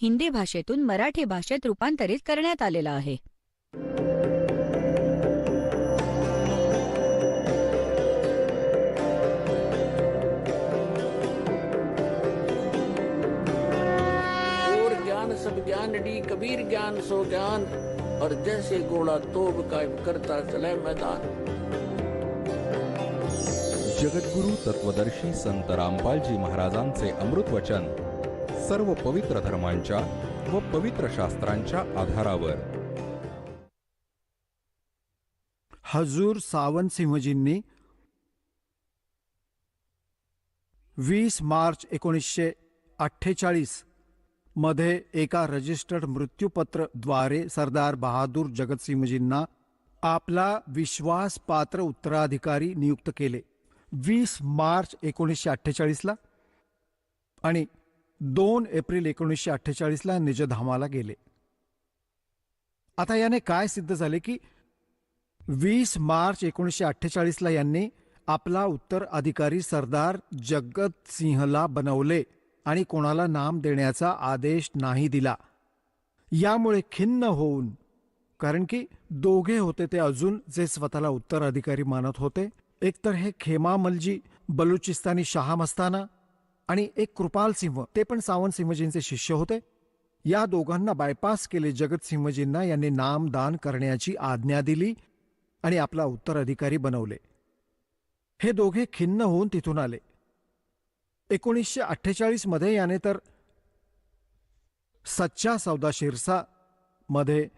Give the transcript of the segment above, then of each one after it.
हिंदी भाषेतून मराठी भाषेत रूपांतरित करण्यात आलेला आहे. और ज्ञान सब ज्ञान डी कबीर ज्ञान सो ज्ञान और जैसे घोड़ा तोब कायम करता चले मैदान. जगद्गुरु तत्वदर्शी संत रामपालजी महाराजांचे अमृत वचन सर्व पवित्र धर्मांच्या व पवित्र शास्त्रांच्या आधारावर. हजूर सावंतसिंहजींनी 20 मार्च 1948 मध्ये एका रजिस्टर्ड मृत्यूपत्र द्वारे सरदार बहादूर जगतसिंहजींना आपला विश्वासपात्र उत्तराधिकारी नियुक्त केले. 20 मार्च 1948 आणि 2 एप्रिल 1948 निजधामाला गेले. आता याने काय सिद्ध झाले की 20 मार्च 1948 यांनी आपला उत्तराधिकारी सरदार जगतसिंहला बनवले आणि कोणाला नाम देण्याचा आदेश नाही दिला. यामुळे खिन्न होऊन, कारण की दोघे होते ते अजून जे स्वतःला उत्तराधिकारी मानत होते, एकतर हे खेमामलजी बलुचिस्तानी शाह मस्ताना आणि एक कृपाल सिंह, ते पण सावंतसिंहजींचे शिष्य होते. या दोघांना बायपास केले. जगतसिंहजींना यांनी नामदान करण्याची आज्ञा दिली आणि आपला उत्तराधिकारी बनवले. हे दोघे खिन्न होऊन तिथून आले. 1948 मध्ये याने तर सच्चा सौदा शिरसा मध्ये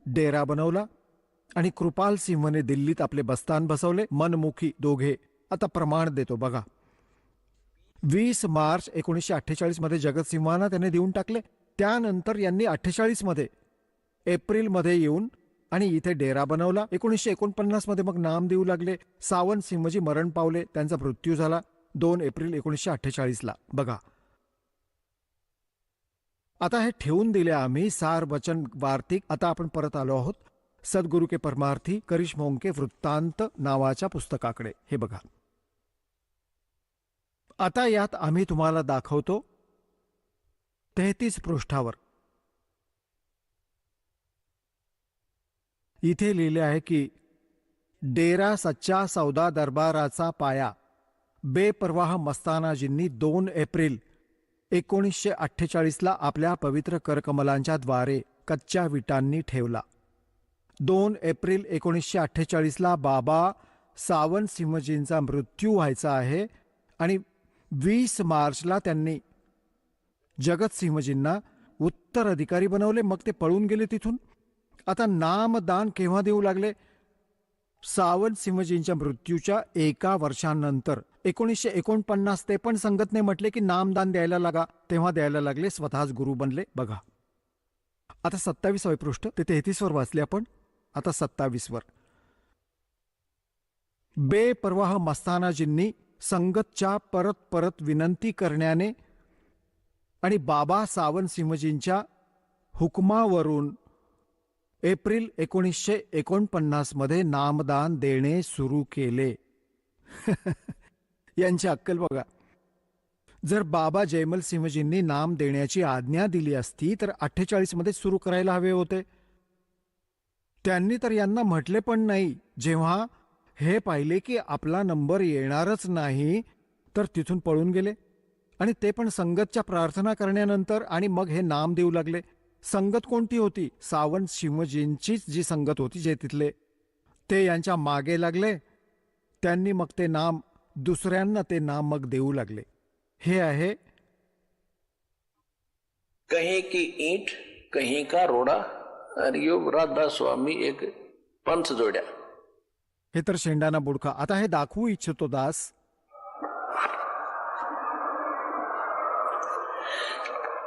डेरा बनवला आणि कृपाल सिंहने दिल्लीत आपले बस्तान बसवले. मनमुखी दोघे. आता प्रमाण देतो बघा. 20 मार्च 1948 मध्ये जगतसिंहांना त्याने देऊन टाकले. त्यानंतर यांनी 48 मध्ये एप्रिलमध्ये येऊन आणि इथे डेरा बनवला. 1949 मध्ये मग नाम देऊ लागले. सावंतसिंहजी मरण पावले. त्यांचा मृत्यू झाला 2 एप्रिल 1948 बघा. आता हे ठेवून दिले आम्ही सार वचन वार्तिक. आता आपण परत आलो आहोत सद्गुरु के परमार्थी करिश्मों के वृत्तांत नावाच्या पुस्तकाकडे. हे बघा. आता यात आम्ही तुम्हाला दाखवतो 33 पृष्ठावर इथे लिहिले आहे की डेरा सच्चा सौदा दरबाराचा पाया बेपरवाह मस्तानाजींनी 2 एप्रिल 1948 आपल्या पवित्र करकमलांच्या द्वारे कच्च्या विटांनी ठेवला. 2 एप्रिल 1948 बाबा सावंतसिंहजींचा मृत्यू व्हायचा आहे आणि 20 मार्चला त्यांनी जगतसिंहजींना उत्तराधिकारी बनवले. मग ते पळून गेले तिथून. आता नामदान केव्हा देऊ लागले? सावंतसिंहजींच्या मृत्यूच्या 1 वर्षानंतर 1949. ते पण संगतने म्हटले की नामदान द्यायला लागा, तेव्हा द्यायला लागले. स्वतःच गुरु बनले. बघा आता 27 पृष्ठ. ते 33 वर वाचले आपण. आता 27 वर. बेपरवाह मस्तानाजींनी संगतच्या परत परत विनंती करण्याने आणि बाबा सावंतसिंहजींच्या हुकमावरून एप्रिल 1949 मध्ये नामदान देणे सुरू केले. यांची अक्कल बघा. जर बाबा जयमल सिंहजींनी नाम देण्याची आज्ञा दिली असती तर 48 मध्ये सुरू करायला हवे होते. त्यांनी तर यांना म्हटले पण नाही. जेव्हा हे पाहिले की आपला नंबर येणारच नाही तर तिथून पळून गेले आणि ते पण संगतच्या प्रार्थना करण्यानंतर. आणि मग हे नाम देऊ लागले. संगत कोणती होती? सावंतसिंहजींचीच जी संगत होती, जे तिथले, ते यांच्या मागे लागले. त्यांनी मग ते नाम दुसऱ्यांना ते नाम मग देऊ लागले. हे आहे कहीं की ईंट कहीं का रोड़ा और यो राधा स्वामी एक पंथ जोड्या. हे तर शेंडाना बुडका. आता हे दाखवू इच्छितो दास.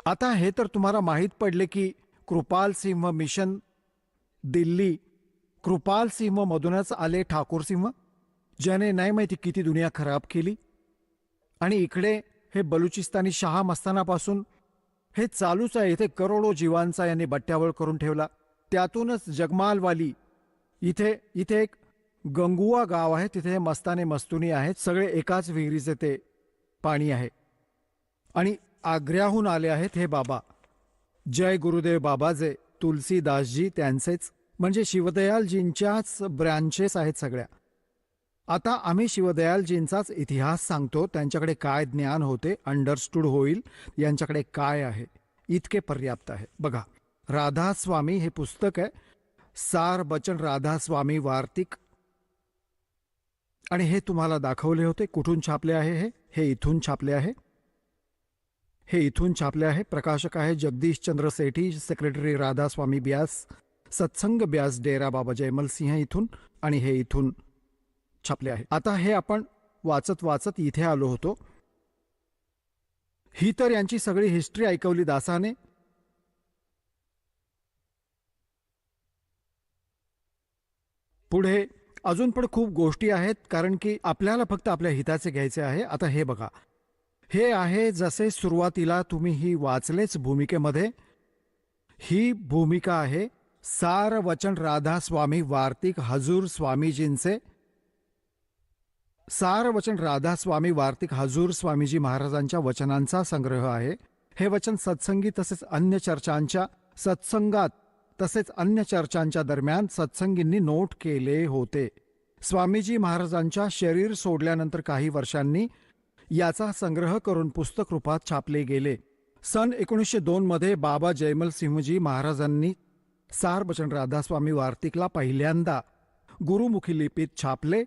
आता हे तर तुम्हाला माहीत पडले की कृपाल सिंह मिशन दिल्ली, कृपाल सिंह मधूनच आले ठाकूर सिंह, ज्याने नाही माहिती किती दुनिया खराब केली. आणि इकडे हे बलुचिस्तानी शाह मस्तानापासून हे चालूच आहे. इथे करोडो जीवांचा यांनी बट्ट्यावळ करून ठेवला. त्यातूनच जगमालवाली इथे एक गंगुआ गाव आहे. तिथे मस्ताने मस्तुनी आहेत. सगळे एकाच विहिरीचे ते पाणी आहे. आणि आग्र्याहून आले आहेत हे बाबा. जय गुरुदेव बाबाजे, तुलसीदासजी त्यांचेच, म्हणजे शिवदयालजींच्याच ब्रँचेस आहेत सगळ्या. आता आम्ही शिवदयालजींचाच इतिहास सांगतो. त्यांच्याकडे काय ज्ञान होते, अंडरस्टूड होईल यांच्याकडे काय आहे, इतके पर्याप्त आहे. बघा, राधास्वामी हे पुस्तक आहे, सार बचन राधास्वामी वार्तिक. आणि हे तुम्हाला दाखवले होते. कुठून छापले आहे? हे इथून छापले आहे. हे इथून छापले आहे. प्रकाशक आहे जगदीश चंद्र सेठी, सेक्रेटरी राधास्वामी ब्यास, सत्संग ब्यास, डेरा बाबा जयमल सिंह इथून. आणि हे इथून छापले आहे. आता हे आपण वाचत वाचत इथे आलो होतो. ही तर यांची सगळी हिस्ट्री ऐकवली दासाने. पुढे अजून पण खूप गोष्टी आहेत, कारण की आपल्याला फक्त आपल्या हिताचे घ्यायचे आहे. आता हे बघा, हे आहे जसे सुरुवातीला तुम्ही ही वाचलेच भूमिकेमध्ये. ही भूमिका आहे सार वचन राधास्वामी वार्तिक हजूर स्वामीजींचे. सार वचन राधास्वामी वार्तिक हजूर स्वामीजी महाराजांच्या वचनांचा संग्रह आहे. हे वचन सत्संगी तसेच अन्य चर्चांच्या सत्संगात तसेच अन्य चर्चांच्या दरम्यान सत्संगींनी नोट केले होते. स्वामीजी महाराजांच्या शरीर सोडल्यानंतर काही वर्षांनी याचा संग्रह करून पुस्तक रूपात छापले गेले. सन 1902 मध्ये बाबा जयमल सिंहजी महाराजांनी सार बचन राधास्वामी वार्तिकला पहिल्यांदा गुरुमुखी लिपीत छापले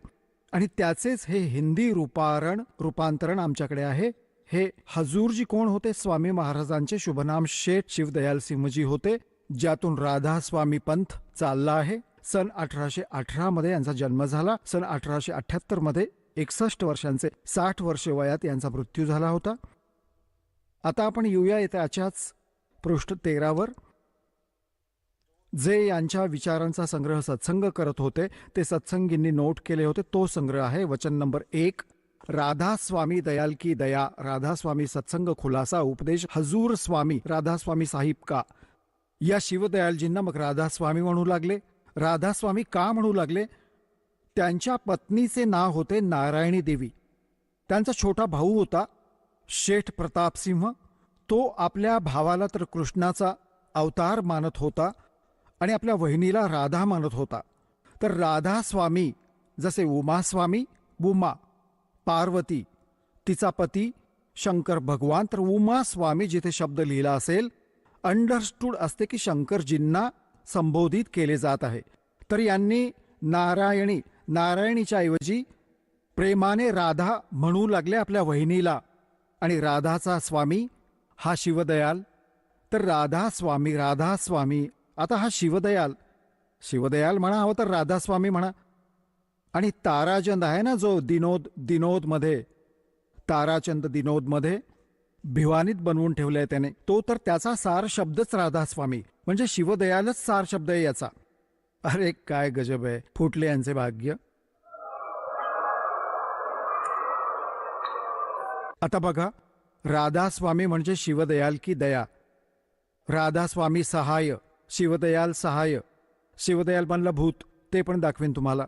आणि त्याचेच हे हिंदी रूपांतरण आमच्याकडे आहे. हे हजूरजी कोण होते? स्वामी महाराजांचे शुभनाम शेठ शिवदयाल सिंहजी होते, ज्यातून राधास्वामी पंथ चालला आहे. सन 1818 मध्ये यांचा जन्म झाला. सन 1878 मध्ये 61 वर्षांचे 60 वर्षे वयात यांचा मृत्यू झाला होता. आता आपण येऊया त्याच्याच पृष्ठ 13 वर. जे यांच्या विचारांचा संग्रह सत्संग करत होते ते सत्संगींनी नोट केले होते, तो संग्रह आहे. वचन नंबर 1, राधास्वामी दयाल की दया, राधास्वामी सत्संग खुलासा उपदेश हजूर स्वामी राधास्वामी साहिब का. या शिवदयालजींना मग राधास्वामी म्हणू लागले. राधास्वामी का म्हणू लागले? त्यांच्या पत्नीचे नाव होते नारायणी देवी. त्यांचा छोटा भाऊ होता शेठ प्रतापसिंह. तो आपल्या भावाला तर कृष्णाचा अवतार मानत होता आणि आपल्या वहिनीला राधा मानत होता. तर राधास्वामी जसे उमास्वामी, उमा पार्वती तिचा पती शंकर भगवान, तर उमास्वामी जिथे शब्द लिहिला असेल अंडरस्टूड असते की शंकरजींना संबोधित केले जात आहे. तर यांनी नारायणीच्या ऐवजी प्रेमाने राधा म्हणू लागले आपल्या वहिनीला. आणि राधाचा स्वामी हा शिवदयाल. तर राधास्वामी. आता हा शिवदयाल म्हणा हवं तर राधास्वामी म्हणा. आणि ताराचंद आहे ना, जो ताराचंद दिनोद मध्ये भिवानीत बनवून ठेवलाय त्याने, तो तर त्याचा सार शब्दच राधास्वामी, म्हणजे शिवदयालच सार शब्द आहे याचा. अरे काय गजब आहे, फुटले यांचे भाग्य. आता बघा, राधास्वामी म्हणजे शिवदयाल की दया, राधास्वामी सहाय, शिवदयाल सहाय. शिवदयाल बनला भूत, ते पण दाखवेन तुम्हाला.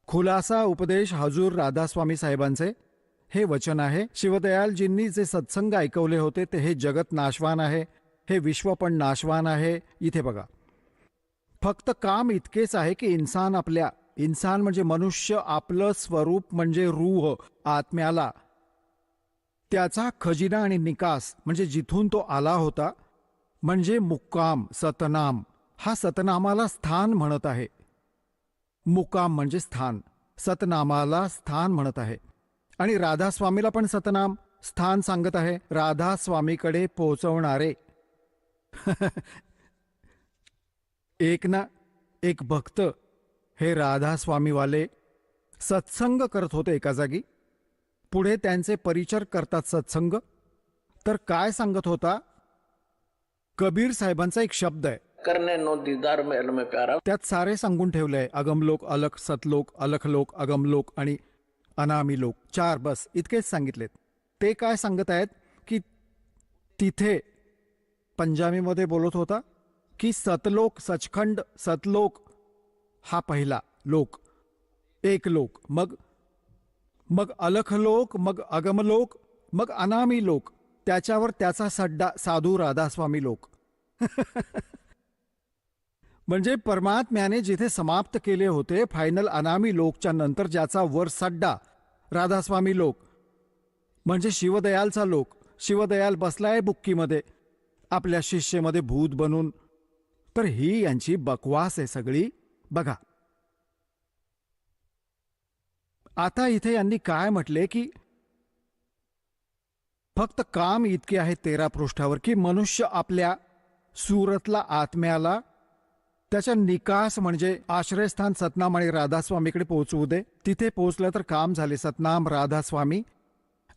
खुलासा उपदेश हजूर राधास्वामी साहेबांचे हे वचन आहे. शिवदयालजींनी जे सत्संग ऐकवले होते ते हे जगत नाशवान आहे, हे विश्व पण नाशवान आहे. इथे बघा, फक्त काम इतकेच आहे की इंसान म्हणजे मनुष्य, आपलं स्वरूप म्हणजे रूह, आत्म्याला त्याचा खजिना आणि निकास म्हणजे जिथून तो आला होता म्हणजे मुक्काम सतनाम. हा सतनामाला स्थान म्हणत आहे. मुक्काम म्हणजे स्थान, सतनामाला स्थान म्हणत आहे. आणि राधास्वामीला पण सतनाम स्थान सांगत आहे, राधास्वामीकडे पोहोचवणारे. एक भक्त हे राधास्वामीवाले सत्संग करत होते एका जागी. पुढे त्यांचे परिचर करतात सत्संग. तर काय सांगत होता? कबीर साहेबांचा एक शब्द आहे, करने नो दीदार महल में प्यारा. त्यात सारे सांगून ठेवलंय, अगमलोक, अलख, सतलोक, अलखलोक, अगमलोक आणि अनामी लोक. 4 बस इतकेच सांगितलेत. ते काय सांगत आहेत की तिथे पंजाबीमध्ये बोलत होता की सतलोक, सचखंड, सतलोक हा पहिला लोक, एक लोक, मग अलखलोक, मग अगमलोक, मग अनामी लोक, त्याच्यावर त्याचा सड्डा साधू राधास्वामी लोक. म्हणजे परमात्म्याने जिथे समाप्त केले होते फायनल अनामी लोकच्या नंतर ज्याचा वर सड्डा राधास्वामी लोक म्हणजे शिवदयालचा लोक, शिवदयाल बसलाय बुक्कीमध्ये आपल्या शिष्येमध्ये भूत बनून. तर ही यांची बकवास आहे सगळी. बघा आता इथे यांनी काय म्हटले की फक्त काम इतके आहे 13 पृष्ठावर की मनुष्य आपल्या सुरतला आत्म्याला त्याच्या निकास म्हणजे आश्रयस्थान सतनाम आणि राधास्वामीकडे पोहोचवू दे. तिथे पोहोचलं तर काम झाले. सतनाम राधास्वामी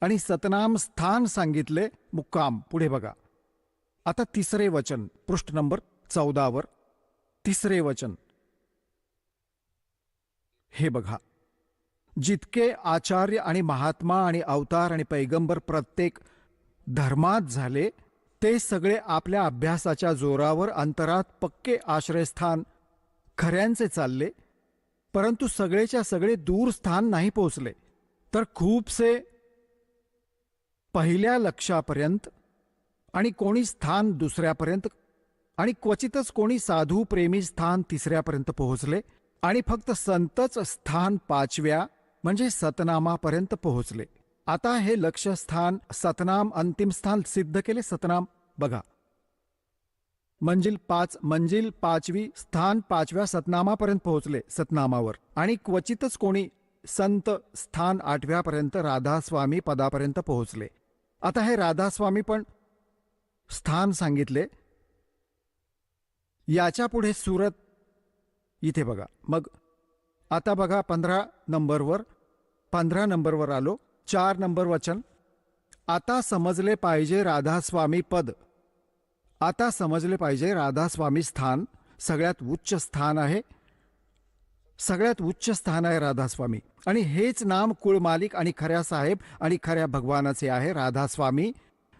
आणि सतनाम स्थान सांगितले मुक्काम. पुढे बघा आता तिसरे वचन पृष्ठ नंबर 14 तिसरे वचन हे बघा. जितके आचार्य आणि महात्मा आणि अवतार आणि पैगंबर प्रत्येक धर्मात झाले ते सगळे आपल्या अभ्यासाच्या जोरावर अंतरात पक्के आश्रयस्थान खऱ्यांचे चालले, परंतु सगळेच्या सगळे दूर स्थान नाही पोचले. तर खूपसे पहिल्या लक्षापर्यंत आणि कोणी स्थान दुसऱ्यापर्यंत आणि क्वचितच कोणी साधू प्रेमी स्थान तिसऱ्यापर्यंत पोहोचले आणि फक्त संतच स्थान 5व्या म्हणजे सतनामापर्यंत पोहोचले. आता हे लक्ष्यस्थान सतनाम अंतिम स्थान सिद्ध केले. सतनाम बघा मंजिल 5वी स्थान 5व्या सतनामापर्यंत पोहोचले सतनामावर आणि क्वचितच कोणी संत स्थान 8व्यापर्यंत राधास्वामी पदापर्यंत पोहोचले. आता हे राधास्वामी पण स्थान सांगितले. याच्या पुढे सुरत इथे बघा. मग आता बघा 15 नंबरवर आलो. 4 नंबर वचन. आता समजले पाहिजे राधास्वामी पद. आता समजले पाहिजे राधास्वामी स्थान सगळ्यात उच्च स्थान आहे. सगळ्यात उच्च स्थान आहे राधास्वामी आणि हेच नाम कुळमालिक आणि खऱ्या साहेब आणि खऱ्या भगवानाचे आहे राधास्वामी.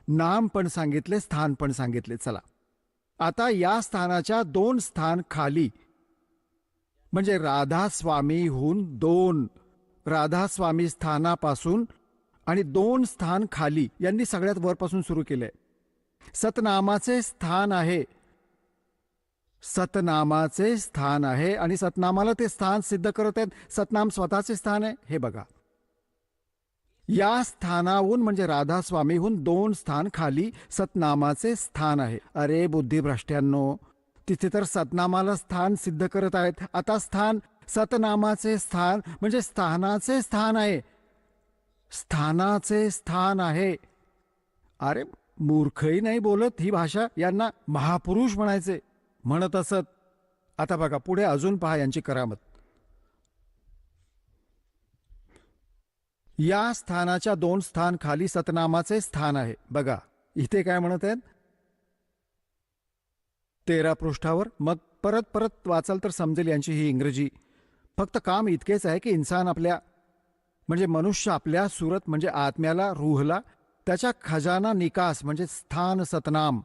नाम पण सांगितले, स्थान पण सांगितले. चला आता या स्थानाच्या 2 स्थान खाली म्हणजे राधास्वामीहून 2 राधास्वामी स्थानापासून आणि 2 स्थान खाली यांनी सगळ्यात वरपासून सुरू केले. सतनामाचे स्थान आहे. सतनामाचे स्थान आहे आणि सतनामाला ते स्थान सिद्ध करत आहेत. सतनाम स्वतःचे स्थान आहे. हे बघा या स्थानाहून म्हणजे राधास्वामीहून 2 स्थान खाली सतनामाचे स्थान आहे. अरे बुद्धिभ्रष्ट्यांनो, तिथे तर सतनामाला स्थान सिद्ध करत आहेत. आता स्थान सतनामाचे स्थान म्हणजे स्थानाचे स्थान आहे. स्थानाचे स्थान आहे. अरे मूर्खही नाही बोलत ही भाषा. यांना महापुरुष म्हणायचे म्हणत असत. आता बघा पुढे अजून पहा यांची करामत. या स्थानाच्या 2 स्थान खाली सतनामाचे स्थान आहे. बघा इथे काय म्हणत आहेत 13 पृष्ठावर. मग परत वाचाल तर समजेल यांची ही इंग्रजी. फक्त काम इतकेच आहे की इन्सान आपल्या म्हणजे मनुष्य आपल्या सुरत म्हणजे आत्म्याला रूहला त्याच्या खजाना निकास म्हणजे स्थान सतनाम.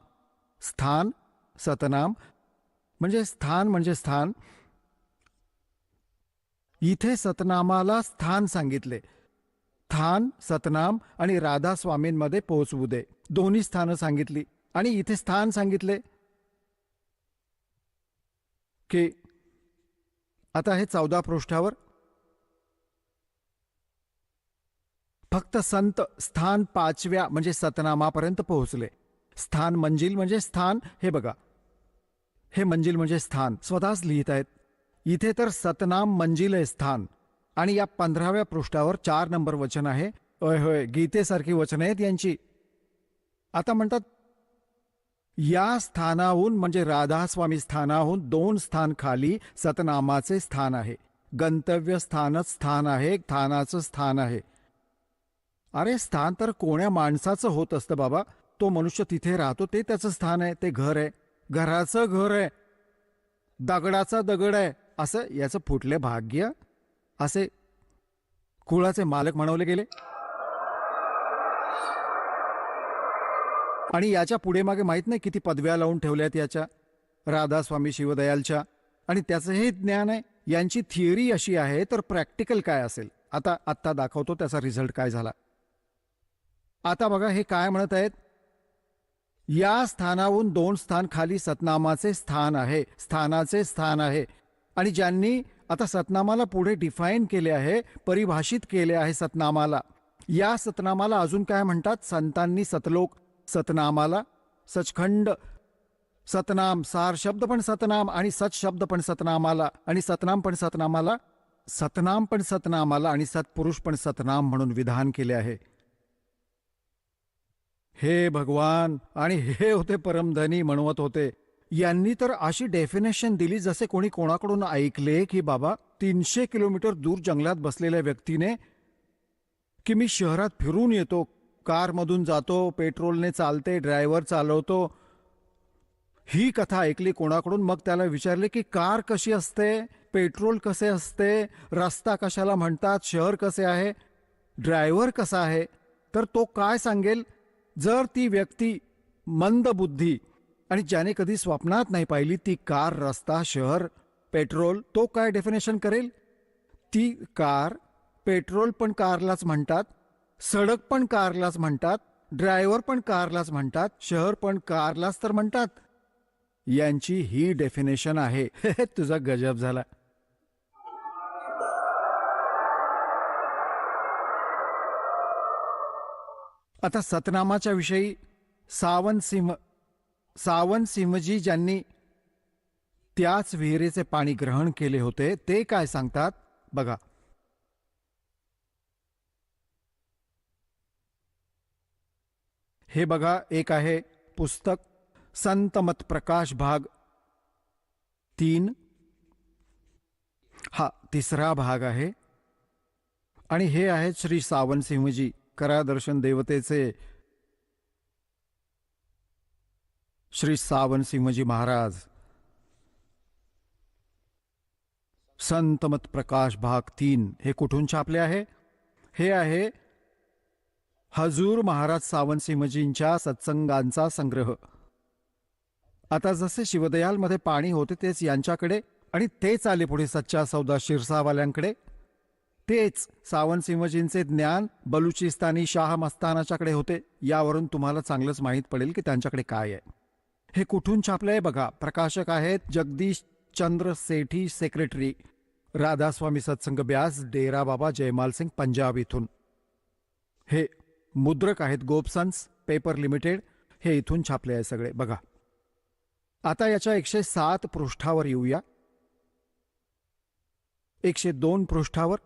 स्थान सतनाम म्हणजे स्थान इथे सतनामाला स्थान सांगितले. स्थान सतनाम आणि राधास्वामींमध्ये पोहोचवू दे. दोन्ही स्थानं सांगितली आणि इथे स्थान सांगितले की आता हे 14 पृष्ठावर फक्त संत स्थान 5व्या म्हणजे सतनामापर्यंत पोहोचले. स्थान मंजिल म्हणजे स्थान. हे बघा हे मंजिल म्हणजे स्थान स्वतःच लिहित आहेत. इथे तर सतनाम मंजिल आहे स्थान. आणि या 15व्या पृष्ठावर 4 नंबर वचन आहे. होय गीतेसारखी वचन आहेत यांची. आता म्हणतात या स्थानाहून म्हणजे राधास्वामी स्थानाहून 2 स्थान खाली सतनामाचे स्थान आहे. गंतव्य स्थानच स्थान आहे. स्थानाचं स्थान आहे. अरे स्थान तर कोण्या माणसाचं होत असतं बाबा. तो मनुष्य तिथे राहतो ते त्याचं स्थान आहे. ते घर आहे. घराचं घर आहे. दगडाचा दगड आहे. असं याचं फुटले भाग्य असे कुळाचे मालक म्हणवले गेले. आणि याच्या पुढे मागे माहीत नाही किती पदव्या लावून ठेवल्यात याच्या राधास्वामी शिवदयालच्या. आणि त्याचं हे ज्ञान आहे. यांची थिअरी अशी आहे तर प्रॅक्टिकल काय असेल आत्ता दाखवतो त्याचा रिझल्ट काय झाला. आता बघा हे काय म्हणत आहेत. या स्थानाहून 2 स्थान खाली सतनामाचे स्थानाचे स्थान आहे. आणि ज्यांनी आता सतनामाला पुढे डिफाईन केले आहे, परिभाषित केले आहे सतनामाला. या सतनामाला अजून काय म्हणतात? संतांनी सतलोक सतनामाला, सचखंड सतनाम, सार शब्द पण सतनाम आणि सच शब्द पण सतनामाला, आणि सतनाम पण सतनामाला, सतनाम पण सतनामाला आणि सत्पुरुष पण सतनाम म्हणून विधान केले आहे. हे भगवान, आणि हे होते परमधनी म्हणवत होते. यांनी तर अशी डेफिनेशन दिली जसे कोणी कोणाकडून ऐकले की बाबा 300 किलोमीटर दूर जंगलात बसलेल्या व्यक्तीने की मी शहरात फिरून येतो, कारमधून जातो, पेट्रोलने चालते, ड्रायव्हर चालवतो. ही कथा ऐकली कोणाकडून, मग त्याला विचारले की कार कशी असते, पेट्रोल कसे असते, रस्ता कशाला म्हणतात, शहर कसे आहे, ड्रायव्हर कसा आहे, तर तो काय सांगेल? जर ती व्यक्ती मंदबुद्धी आणि ज्याने कधी स्वप्नात नाही पाहिली ती कार, रस्ता, शहर, पेट्रोल, तो काय डेफिनेशन करेल? ती कार, पेट्रोल पण कारलाच म्हणतात, सडक पण कारलाच म्हणतात, ड्रायव्हर पण कारलाच म्हणतात, शहर पण कारलाच तर म्हणतात. यांची ही डेफिनेशन आहे. तुझा गजब झाला. आता सतनामाच्या विषयी सावन सिंहजी ज्यांनी त्याच विहिरीचे पाणी ग्रहण केले होते ते काय सांगतात बघा. हे बघा, एक आहे पुस्तक संतमत प्रकाश भाग 3, हा 3रा भाग आहे. आणि हे आहेत श्री सावनसिंहजी, करादर्शन देवतेचे श्री सावनसिंहजी महाराज. संतमत प्रकाश भाग 3 हे कुठून छापले आहे? हे आहे हजूर महाराज सावनसिंहजींच्या सत्संगांचा संग्रह. आता जसे शिवदयालमध्ये पाणी होते तेच यांच्याकडे, आणि तेच आले पुढे सच्चा सौदा शिरसावाल्यांकडे. तेच सावनसिंहजींचे ज्ञान बलुचिस्तानी शाह मस्तानाच्याकडे होते. यावरून तुम्हाला चांगलंच माहीत पडेल की त्यांच्याकडे काय आहे. हे कुठून छापलंय बघा. प्रकाशक आहेत जगदीश चंद्र सेठी, सेक्रेटरी राधास्वामी सत्संग ब्यास, डेरा बाबा जयमाल सिंग, पंजाब इथून. हे मुद्रक आहेत गोपसन्स पेपर लिमिटेड. हे इथून छापले आहे सगळे बघा. आता याच्या 107 पृष्ठावर येऊया. 102 पृष्ठावर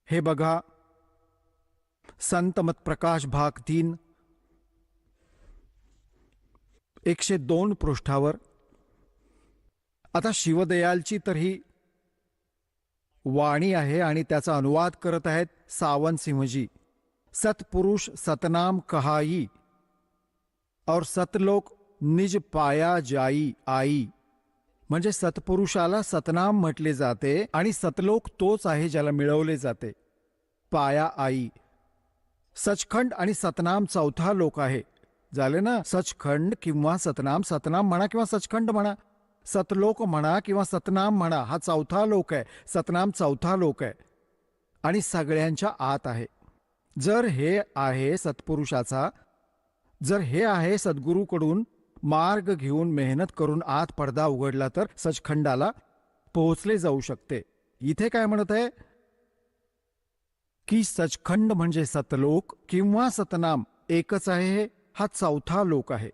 हे बघा, संतमत प्रकाश भाग 3 102 पृष्ठावर. आता शिवदयालची तर ही वाणी आहे आणि त्याचा अनुवाद करत आहेत सावनसिंहजी. सतपुरुष सतनाम कहाई और सतलोक निज पाया जाई आई. म्हणजे सत्पुरुषाला सतनाम म्हटले जाते आणि सतलोक तोच आहे ज्याला मिळवले जाते. पाया आई. सचखंड आणि सतनाम चौथा लोक आहे. झाले ना? सचखंड किंवा सतनाम, सतनाम म्हणा किंवा सचखंड म्हणा, सतलोक म्हणा किंवा सतनाम म्हणा, हा चौथा लोक आहे. सतनाम चौथा लोक आहे आणि सगळ्यांच्या आत आहे. जर हे आहे सत्पुरुषाचा, जर हे आहे सद्गुरूकडून मार्ग घेऊन मेहनत करून आत पडदा उघडला तर सचखंडाला पोहोचले जाऊ शकते. इथे काय म्हणत आहे की सचखंड म्हणजे सतलोक किंवा सतनाम एकच आहे. हा चौथा लोक आहे.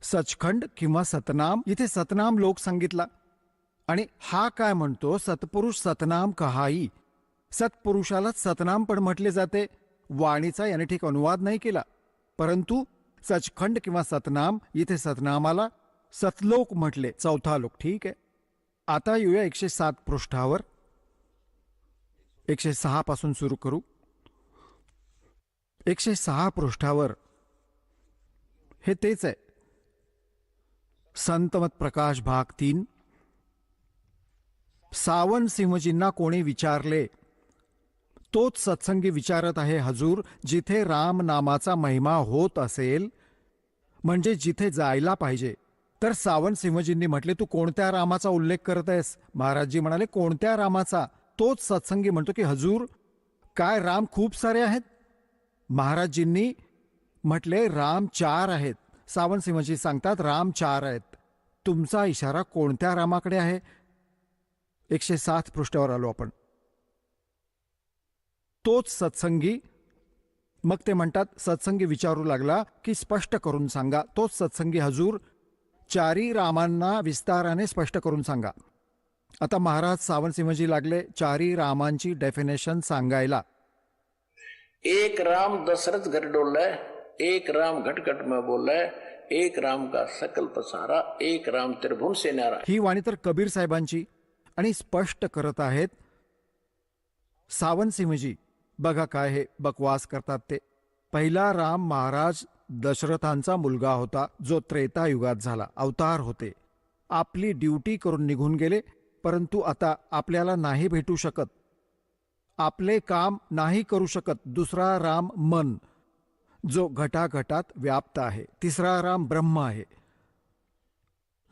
सचखंड किंवा सतनाम, इथे सतनाम लोक सांगितला. आणि हा काय म्हणतो, सत्पुरुष सतनाम कहाई. सत्पुरुषालाच सतनाम पण म्हटले जाते. वाणीचा याने ठीक अनुवाद नाही केला, परंतु सचखंड किंवा सतनाम, इथे सतनामाला सतलोक म्हटले, चौथा लोक. ठीक आहे. आता येऊया 107 पृष्ठावर. 106 पासून सुरू करू. 106 पृष्ठावर हे तेच आहे. संतमत प्रकाश भाग 3. सावनसिंहजींना कोणी विचारले, तोच सत्संगी विचारत आहे हजूर, जिथे राम नामाचा महिमा होत असेल, म्हणजे जिथे जायला पाहिजे, तर सावंत सिंहजींनी म्हटले, तू कोणत्या रामाचा उल्लेख करत आहेस? महाराजजी म्हणाले, कोणत्या रामाचा? तोच सत्संगी म्हणतो की हजूर, काय राम खूप सारे आहेत? महाराजजींनी म्हटले, राम 4 आहेत. सावंत सिंहजी सांगतात, राम 4 आहेत. तुमचा इशारा कोणत्या रामाकडे आहे? 107 पृष्ठावर आलो आपण. तोच सत्संगी, मग ते म्हणतात, सत्संगी विचारू लागला की स्पष्ट करून सांगा. तोच सत्संगी, हजूर, 4 रामांना विस्ताराने स्पष्ट करून सांगा. आता महाराज सावंत सिंहजी लागले 4 रामांची डेफिनेशन सांगायला. एक राम दशरथ घर डोला, एक राम घट घट में बोला, एक राम का सकल पसारा, एक राम त्रिभुवन से न्यारा. ही वाणी तर कबीर साहेबांची, आणि स्पष्ट करत आहेत सावंत सिंहजी. बघा काय हे बकवास करतात ते. पहिला राम महाराज दशरथांचा मुलगा होता, जो त्रेतायुगात झाला, अवतार होते. आपली ड्युटी करून निघून गेले, परंतु आता आपल्याला नाही भेटू शकत, आपले काम नाही करू शकत. दुसरा राम मन, जो घटाघटात व्याप्त आहे. तिसरा राम ब्रह्म आहे,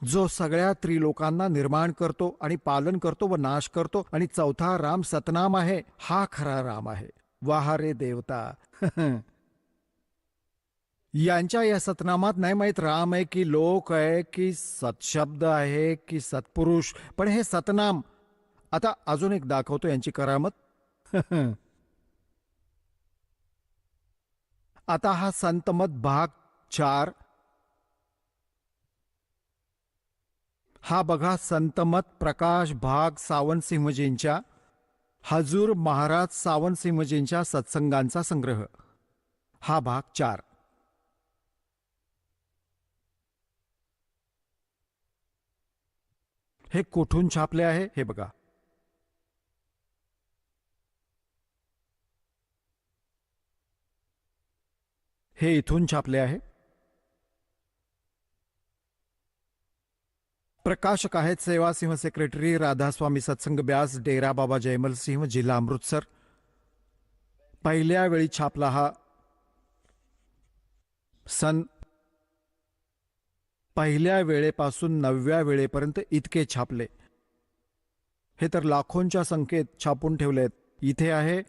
जो सगळ्या त्रिलोकांना निर्माण करतो आणि पालन करतो व नाश करतो. आणि चौथा राम सतनाम आहे. हा खरा राम आहे. वाह रे देवता. यांच्या या सतनामात नाही माहीत राम आहे की लोक आहे की सत्शब्द आहे की सत्पुरुष, पण हे सतनाम. आता अजून एक दाखवतो यांची करामत. आता हा संतमत भाग 4. हा बघा संतमत प्रकाश भाग सावंत सिंहजींच्या, हजूर महाराज सावंत सिंहजींच्या सत्संगांचा संग्रह. हा भाग 4. हे कुठून छापले आहे हे बघा. हे इथून छापले आहे. प्रकाशक आहेत सेवा सिंह, सेक्रेटरी राधास्वामी सत्संग ब्यास, डेरा बाबा जयमल सिंह, जिल्हा अमृतसर. पहिल्या वेळी छापला हा सन पहिल्या वेळेपासून 9व्या वेळेपर्यंत इतके छापले. हे तर लाखोंच्या संख्येत छापून ठेवलेत. इथे आहे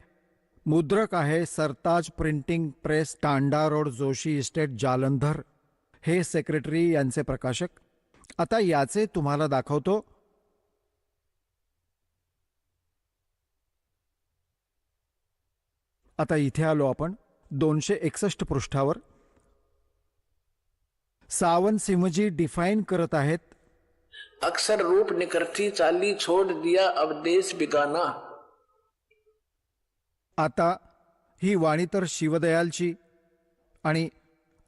मुद्रक आहे सरताज प्रिंटिंग प्रेस, तांडा रोड, जोशी इस्टेट, जालंधर. हे सेक्रेटरी यांचे प्रकाशक. आता याचे तुम्हाला दाखवतो. आता इथे आलो आपण 261 पृष्ठावर. सावंत सिंहजी डिफाईन करत आहेत, अक्षर रूप निकरती चाली छोड़ दिया अब देश बिगाना. आता ही वाणी तर शिवदयालची, आणि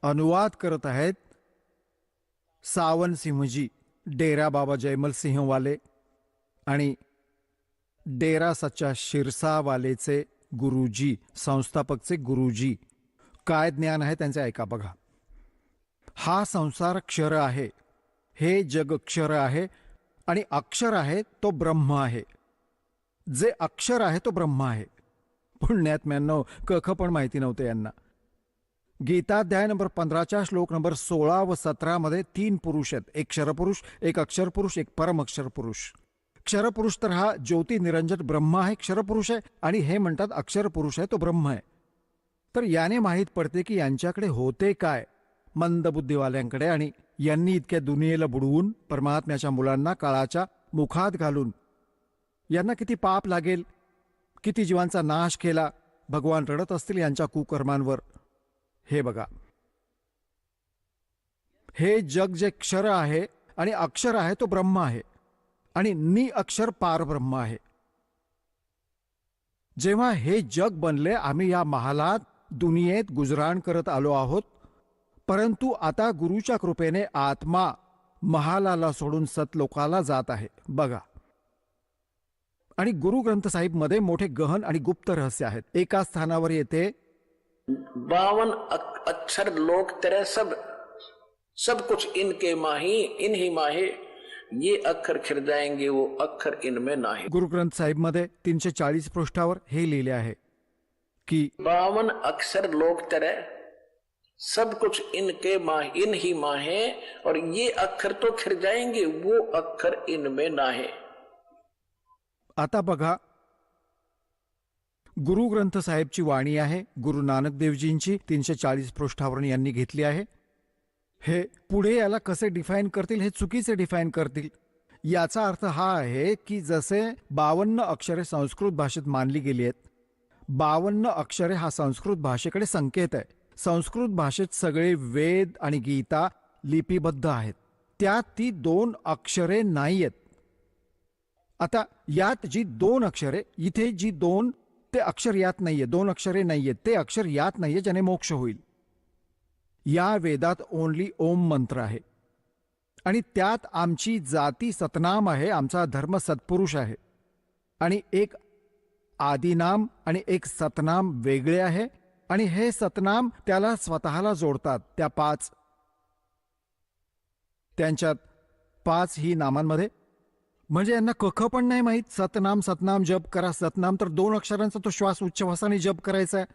अनुवाद करत आहेत सावंत सिंहजी, डेरा बाबा जयमल सिंहवाले आणि डेरा सच्चा शिरसावालेचे गुरुजी, संस्थापकचे गुरुजी. काय ज्ञान आहे त्यांचे ऐका बघा. हा संसार क्षर आहे, हे जग क्षर आहे, आणि अक्षर आहे तो ब्रह्म आहे. जे अक्षर आहे तो ब्रह्म आहे. पुण्यात्म्यांनो, कख पण माहिती नव्हते यांना. गीताध्याय नंबर 15च्या श्लोक नंबर 16 व 17 मध्ये 3 पुरुष आहेत. एक क्षरपुरुष, एक अक्षरपुरुष, एक परम अक्षरपुरुष. क्षरपुरुष तर हा ज्योती निरंजन ब्रह्म आहे, क्षरपुरुष आहे, आणि हे म्हणतात अक्षरपुरुष आहे तो ब्रह्म आहे. तर याने माहीत पडते की यांच्याकडे होते काय मंदबुद्धीवाल्यांकडे, आणि यांनी इतक्या दुनियेला बुडवून परमात्म्याच्या मुलांना काळाच्या मुखात घालून यांना किती पाप लागेल, किती जीवांचा नाश केला. भगवान रडत असतील यांच्या कुकर्मांवर. हे बघा, हे जग जे क्षर आहे आणि अक्षर आहे तो ब्रह्म आहे, आणि नि अक्षर पारब्रह्म आहे. जेव्हा हे जग बनले, आम्ही या महालात दुनियेत गुजराण करत आलो आहोत, परंतु आता गुरुच्या कृपेने आत्मा महालाला सोडून सतलोकाला जात आहे. बघा, आणि गुरु ग्रंथ साहिब मध्ये मोठे गहन आणि गुप्त रहस्य आहेत. एका स्थानावर येते 52 अक्षर लोक तेरे सब कुछ इनके माही इन्हीं माहे, ये अक्षर खिर जाएंगे वो अक्षर इनमें नाही. गुरु ग्रंथ साहिब मध्ये 340 पृष्ठावर हे लिहिले आहे की 52 अक्षर लोक तेरे सब कुछ इनके माँ इन ही माँ है, और ये अक्षर तो खिर जाएंगे, वो अक्षर इनमें ना है। आता बघा, गुरु ग्रंथ साहेबची वाणी आहे, गुरु नानक देवजींची 340 पृष्ठावरून यांनी घेतली आहे. हे पुढे याला कसे डिफाईन करतील, हे चुकीचे डिफाईन करतील. याचा अर्थ हा आहे की जसे 52 अक्षरे संस्कृत भाषेत मानली गेली आहेत, 52 अक्षरे हा संस्कृत भाषेकडे संकेत आहे. संस्कृत भाषेत सगळे वेद आणि गीता लिपिबद्ध आहेत, त्यात ती 2 अक्षरे नाही आहेत. आता यात जी 2 अक्षरे, इथे जी 2 ते अक्षर यात नाहीये, 2 अक्षरे नाहीये, ते अक्षर यात नाहीये ज्याने मोक्ष होईल. या वेदात ओनली ओम मंत्र आहे, आणि त्यात आमची जाती सतनाम आहे, आमचा धर्म सत्पुरुष आहे, आणि एक आदिनाम आणि एक सतनाम वेगळे आहे, आणि हे सतनाम त्याला स्वतःला जोडतात. त्या 5 त्यांच्यात 5 ही नामांमध्ये, म्हणजे यांना कख पण नाही माहीत. सतनाम सतनाम जप करा. सतनाम तर 2 अक्षरांचा तो श्वास उच्छ्वासाने जप करायचा आहे.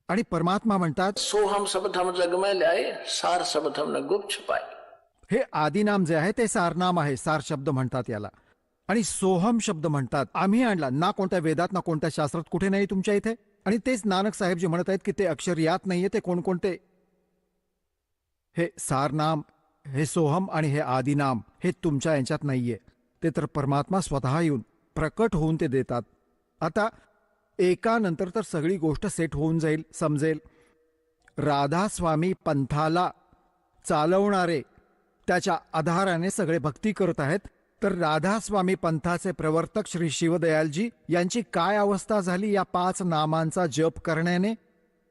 आणि परमात्मा म्हणतात, सोहम शब्द हम जग में लाए, सार शब्द हमने गुप्त छुपाए. हे आदिनाम जे आहे ते सारनाम आहे, सार शब्द म्हणतात याला, आणि सोहम शब्द म्हणतात. आम्ही आणला ना, कोणत्या वेदात ना कोणत्या शास्त्रात, कुठे नाही तुमच्या इथे. आणि तेच नानक साहेब जे म्हणत आहेत की ते अक्षर यात नाहीये, ते कोणकोणते, हे सारनाम, हे सोहम आणि हे आदिनाम, हे तुमच्या यांच्यात नाहीये. ते तर परमात्मा स्वतः येऊन प्रकट होऊन ते देतात. आता एकानंतर तर सगळी गोष्ट सेट होऊन जाईल, समजेल. राधा स्वामी पंथाला चालवणारे त्याच्या आधाराने सगळे भक्ती करत आहेत, तर राधास्वामी पंथाचे प्रवर्तक श्री शिवदयालजी यांची काय अवस्था झाली या 5 नामांचा जप करण्याने.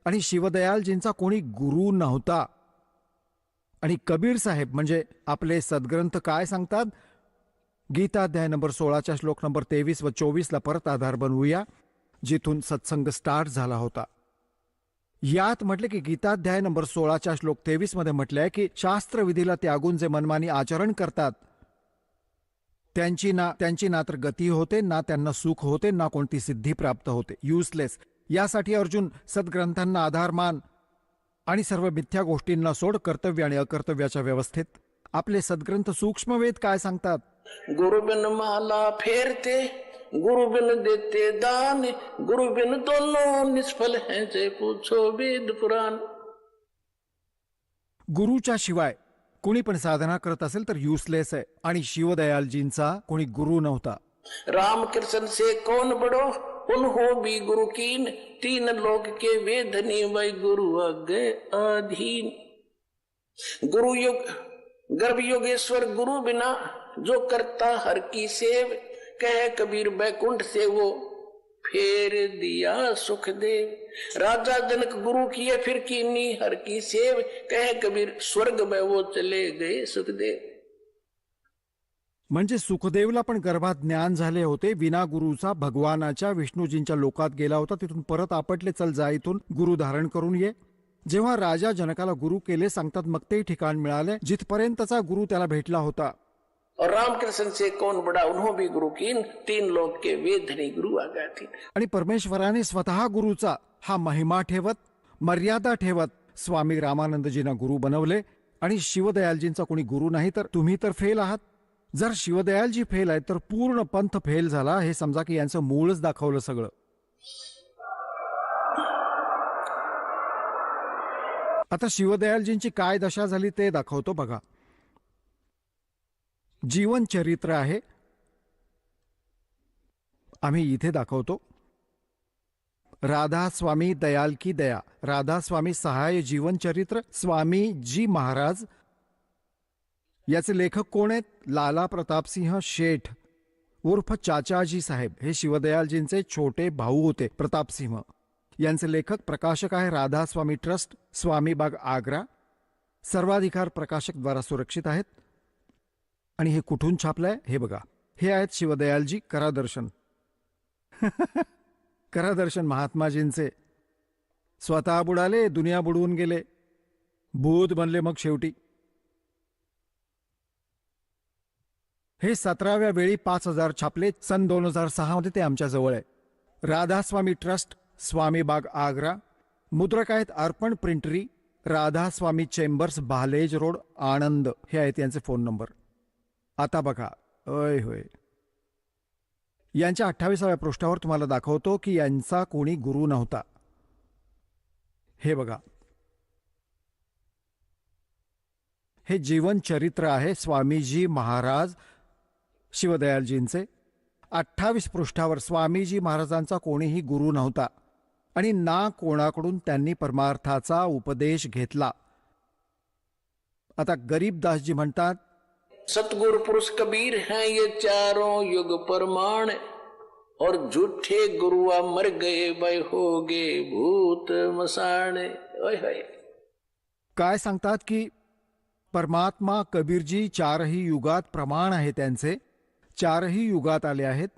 आणि शिवदयालजींचा कोणी गुरु नव्हता. आणि कबीर साहेब म्हणजे आपले सद्ग्रंथ काय सांगतात, गीताध्याय नंबर 16च्या श्लोक नंबर 23 व 24ला परत आधार बनवूया, जिथून सत्संग स्टार्ट झाला होता. यात म्हटले की गीताध्याय नंबर 16च्या श्लोक 23 मध्ये म्हटलंय की शास्त्रविधीला त्यागून जे मनमानी आचरण करतात त्यांची ना तर गती होते, ना त्यांना सुख होते, ना कोणती सिद्धी प्राप्त होते. युजलेस. यासाठी अर्जुन सद्ग्रंथांना आधार मान आणि सर्व मिथ्या गोष्टींना सोड. कर्तव्य आणि अकर्तव्याच्या व्यवस्थेत आपले सद्ग्रंथ सूक्ष्मवेद काय सांगतात. गुरु बिन माला फेरते, गुरु बिन देते दान, गुरु बिन दोनों निष्फल हैं, जे पूछो वेद पुराण. गुरुच्या शिवाय कोणी पण साधना करत असेल तर युजलेस आहे. आणि शिवदयालजींचा कोणी गुरु नव्हता. रामकृष्ण से कौन बड़ो, उन्हों भी गुरु कीन, 3 लोक के वेदनी वै गुरु आगे अधीन. गुरु युग गर्भ योगेश्वर गुरु बिना, जो करता हर की सेव, कह कबीर बैकुंठ से वो फेर दिया सुखदेव. राजा जनक गुरु किए फिर कीनी हर की सेव, कह कबीर स्वर्ग में वो चले गए सुखदेव. म्हणजे सुखदेवला पण गर्भात ज्ञान झाले होते, विना गुरुचा भगवानाच्या विष्णूजींच्या लोकात गेला होता, तिथून परत आपटले, चल जा इथून, गुरु धारण करून ये. जेव्हा राजा जनकाला गुरु केले सांगतात, मग ते ठिकाण मिळाले जिथपर्यंतचा गुरु त्याला भेटला होता. और रामकृष्ण से कौन बड़ा, उन्हों भी गुरु कीन, 3 लोक के वेदनी गुरु आगा थी. आणि परमेश्वराने स्वतः गुरुचा हा महिमा ठेवत, मर्यादा ठेवत स्वामी रामानंदजींना गुरु बनवले. आणि शिवदयालजींचा कोणी गुरु नाही, तर तुम्ही तर फेल आहात. जर शिवदयालजी फेल आहेत तर पूर्ण पंथ फेल झाला, हे समजा की यांचं मूळच दाखवलं सगळं. आता शिवदयालजींची काय दशा झाली ते दाखवतो बघा. जीवन चरित्र आहे, आम्ही इथे दाखवतो. राधा स्वामी दयाल की दया, राधा स्वामी सहाय जीवन चरित्र, स्वामी जी महाराज. याचे लेखक कोण आहेत? लाला प्रतापसिंह शेठ उर्फ चाचाजी साहेब. हे शिवदयालजींचे छोटे भाऊ होते प्रतापसिंह. यांचे लेखक प्रकाशक आहे राधा स्वामी ट्रस्ट, स्वामी बाग आग्रा. सर्वाधिकार प्रकाशक द्वारा सुरक्षित आहेत. आणि हे कुठून छापलंय हे बघा. हे आहेत शिवदयालजी करादर्शन. करादर्शन महात्माजींचे. स्वतः बुडाले, दुनिया बुडवून गेले, भूत बनले मग शेवटी. हे 17व्या वेळी 5000 छापले. सन 2006 मध्ये ते आमच्या जवळ आहे. राधास्वामी ट्रस्ट, स्वामी बाग आग्रा. मुद्रक आहेत अर्पण प्रिंटरी, राधास्वामी चेंबर्स, भालेज रोड, आणंद. हे आहेत यांचे फोन नंबर. आता बघा, अय होय, यांच्या 28व्या पृष्ठावर तुम्हाला दाखवतो की यांचा कोणी गुरु नव्हता. हे बघा, हे जीवन चरित्र आहे स्वामीजी महाराज शिवदयालजींचे. 28 पृष्ठावर स्वामीजी महाराजांचा कोणीही गुरु नव्हता आणि ना कोणाकडून त्यांनी परमार्थाचा उपदेश घेतला. आता गरीबदासजी म्हणतात, सतगुरु पुरुष कबीर हैं ये चारों युग प्रमाण, और झूठे गुरुआ मर गए भाई हो गए भूत मसाण. काय सांगतात की परमात्मा कबीरजी 4ही युगात प्रमाण आहे त्यांचे, 4ही युगात आले आहेत.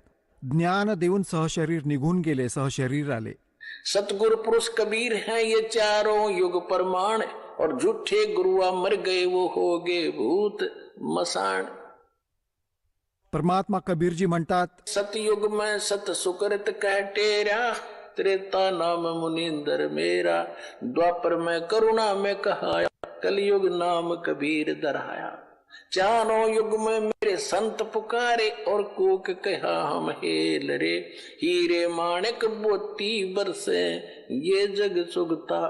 ज्ञान देऊन सहशरीर निघून गेले, सहशरीर आले. सतगुरु पुरुष कबीर हैं ये चारों युग प्रमाण, और झूठे गुरुआ मर गए वो हो गए भूत मसाण. परमात्मा कबीरजी म्हणतात, सतयुग में सत सुकृत कह टेरा, त्रेता नाम मुनिंदर मेरा, द्वापर में करुणा में कहाया, कलयुग नाम कबीर दरहाया. चारों युग में मेरे संत पुकारे, और कूक कहा हम हेल रे, हीरे माणिक मोती बरसे ये जग सुगता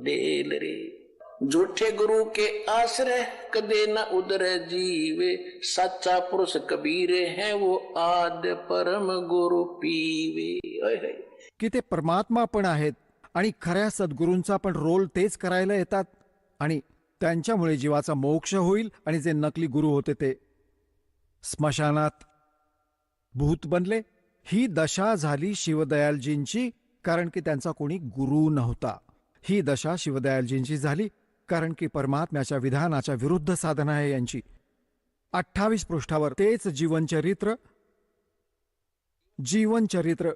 डेल रे. झूठे गुरु के आश्रय कदे न उदर जीवे, सच्चा पुरुष कबीर है वो आद्य परम गुरु पीवे. की ते परमात्मा पण आहेत आणि खऱ्या सद्गुरूंचा पण रोल तेच करायला येतात आणि त्यांच्यामुळे जीवाचा मोक्ष होईल. आणि जे नकली गुरु होते ते स्मशानात भूत बनले. ही दशा झाली शिवदयालजींची, कारण की त्यांचा कोणी गुरु नव्हता. ही दशा शिवदयालजींची झाली कारण की परमात्म्याच्या विधानाच्या विरुद्ध साधना आहे यांची. 28 पृष्ठावर तेच जीवनचरित्र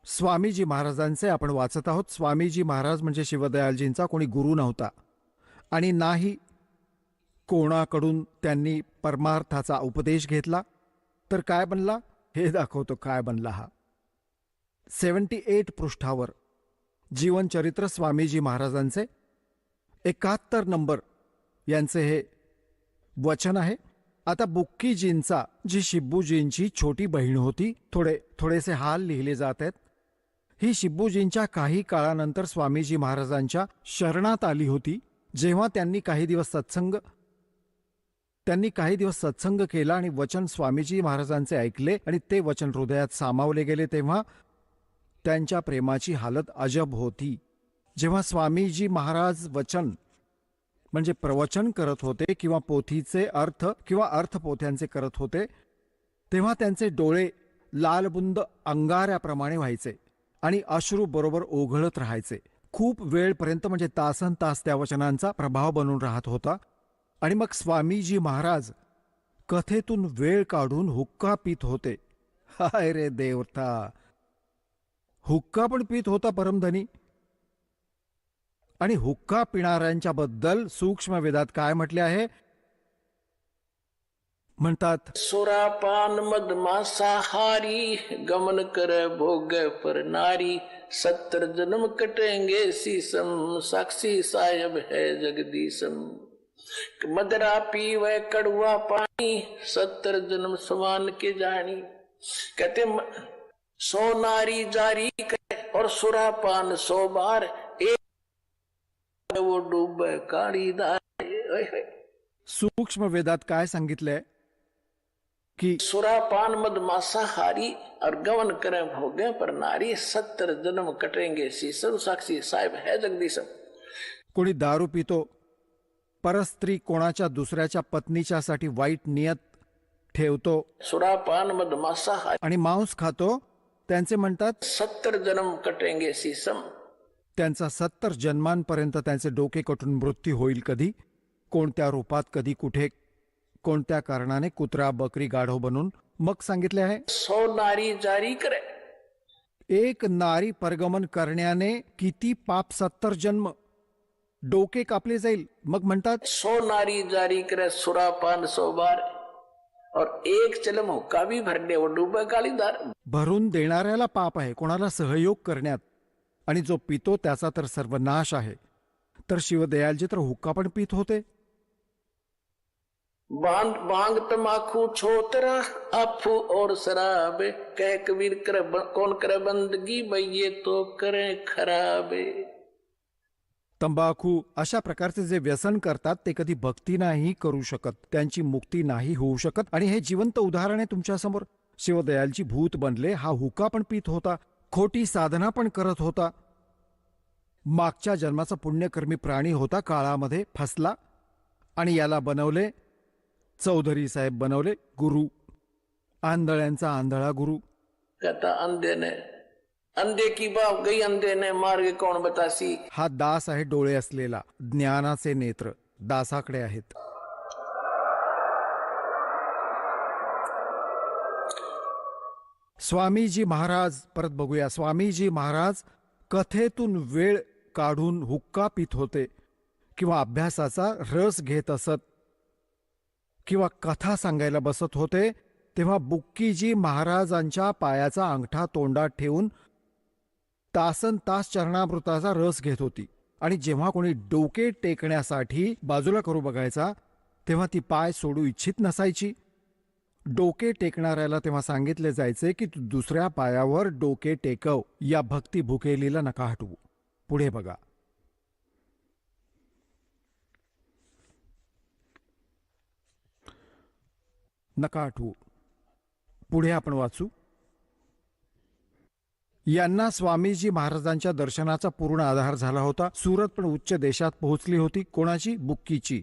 स्वामीजी महाराजांचे आपण वाचत आहोत. स्वामीजी महाराज म्हणजे शिवदयालजींचा कोणी गुरु नव्हता आणि नाही कोणाकडून त्यांनी परमार्थाचा उपदेश घेतला. तर काय बनला हे दाखवतो काय बनला हा. 78 पृष्ठावर जीवनचरित्र स्वामीजी महाराजांचे 71 नंबर यांचे हे वचन आहे. आता बुक्कीजींचा, जी शिब्बूजींची छोटी बहीण होती, थोडेसे हाल लिहिले जात आहेत. ही शिब्बूजींच्या काही काळानंतर स्वामीजी महाराजांच्या शरणात आली होती. जेव्हा त्यांनी काही दिवस सत्संग केला आणि वचन स्वामीजी महाराजांचे ऐकले आणि ते वचन हृदयात सामावले गेले, तेव्हा त्यांच्या प्रेमाची हालत अजब होती. जेव्हा स्वामीजी महाराज वचन म्हणजे प्रवचन करत होते किंवा पोथीचे अर्थ किंवा अर्थपोथ्यांचे करत होते, तेव्हा त्यांचे डोळे लालबुंद अंगाऱ्याप्रमाणे व्हायचे आणि अश्रू बरोबर ओघळत राहायचे. खूप वेळपर्यंत म्हणजे तासन तास त्या वचनांचा प्रभाव बनून राहत होता. आणि मग स्वामीजी महाराज कथेतून वेळ काढून हुक्का पित होते. हाय रे देवता, हुक्का पण पित होता परमधनी. आणि हुक्का पिणाऱ्यांच्या बद्दल सूक्ष्म वेदात काय म्हटले आहे म्हणतात, सुरापान मद मांसाहारी, गमन कर भोग पर नारी, 70 जन्म कटेंगे सीसम, साक्षी साहेब है जगदीशम. मदरा पीवे कड़वा पानी, 70 जन्म समान के जानी. कहते 100 नारी जारी करे, और सुरापान 100 बार, एक वो डूबे काली दार. सूक्ष्म वेदात काय सांगितलंय की सुरापान मद मांसाहारी और गमन करें भोगे पर नारी, 70 जन्म कटेंगे शीशम, साक्षी साहेब है जगदीशम. कोणी दारू पितो, परस्त्री कोणाच्या दुसऱ्याच्या पत्नीच्यासाठी वाईट नियत ठेवतो, सुरापान मद मांसाहारी आणि मांस खातो, त्यांचे म्हणतात 70 जन्म कटेंगे शीशम. त्यांचा 70 जन्मांपर्यंत त्यांचे डोके कटून मृत्यू होईल. कधी, कोणत्या रूपात, कधी, कुठे, कोणत्या कारणाने, कुत्रा, बकरी, गाढव बनून. मग सांगितले आहे 100 नारी जारी करे. एक नारी परगमन करण्याने किती पाप, 70 जन्म डोके कापले जाईल. मग म्हणतात 100 नारी जारी करे, सुरापान 100 बार, और एक चलम हुक्का भी भरने वो डूबे काली दार. भरून देणाऱ्याला पाप आहे, कोणाला सहयोग करण्यात. आणि जो पितो त्याचा तर सर्वनाश आहे. तर शिवदयालजी तर हुक्का पण पित होते. भांग तमाकू छोतरा अफू और शराब कह कबीर कौन करे बंदगी भाई ये तो करे खराब. तंबाखू अशा प्रकारचे जे व्यसन करतात ते कधी भक्ती नाही करू शकत, त्यांची मुक्ती नाही होऊ शकत. आणि हे जिवंत उदाहरण आहे तुमच्यासमोर. शिवदयालजी भूत बनले. हा हुक्का पण पित होता, खोटी साधना पण करत होता, मागच्या जन्माचा पुण्यकर्मी प्राणी होता, काळामध्ये फसला आणि याला बनवले चौधरी साहेब, बनवले गुरु, आंधळ्यांचा आंधळा गुरु. कहता अंधे की बाप गई अंधे ने मार के कौन बतासी. हा दास आहे डोळे असलेला, ज्ञानाचे नेत्र दासाकडे आहेत. स्वामीजी महाराज, परत बघूया. स्वामीजी महाराज कथेतून वेळ काढून हुक्का पित होते किंवा अभ्यासाचा रस घेत असत किंवा कथा सांगायला बसत होते, तेव्हा बुक्कीजी महाराजांच्या पायाचा अंगठा तोंडात ठेवून तासन तास चरणामृताचा रस घेत होती. आणि जेव्हा कोणी डोके टेकण्यासाठी बाजूला करू बघायचा तेव्हा ती पाय सोडू इच्छित नसायची. डोके टेकणाऱ्याला तेव्हा सांगितले जायचे की तू दुसऱ्या पायावर डोके टेकव, या भक्ती भुकेलीला नका हटवू. पुढे बघा. नका हटवू. पुढे आपण वाचू. यांना स्वामीजी महाराजांच्या दर्शनाचा पूर्ण आधार झाला होता. सुरत पण उच्च देशात पोहोचली होती. कोणाची? बुक्कीची.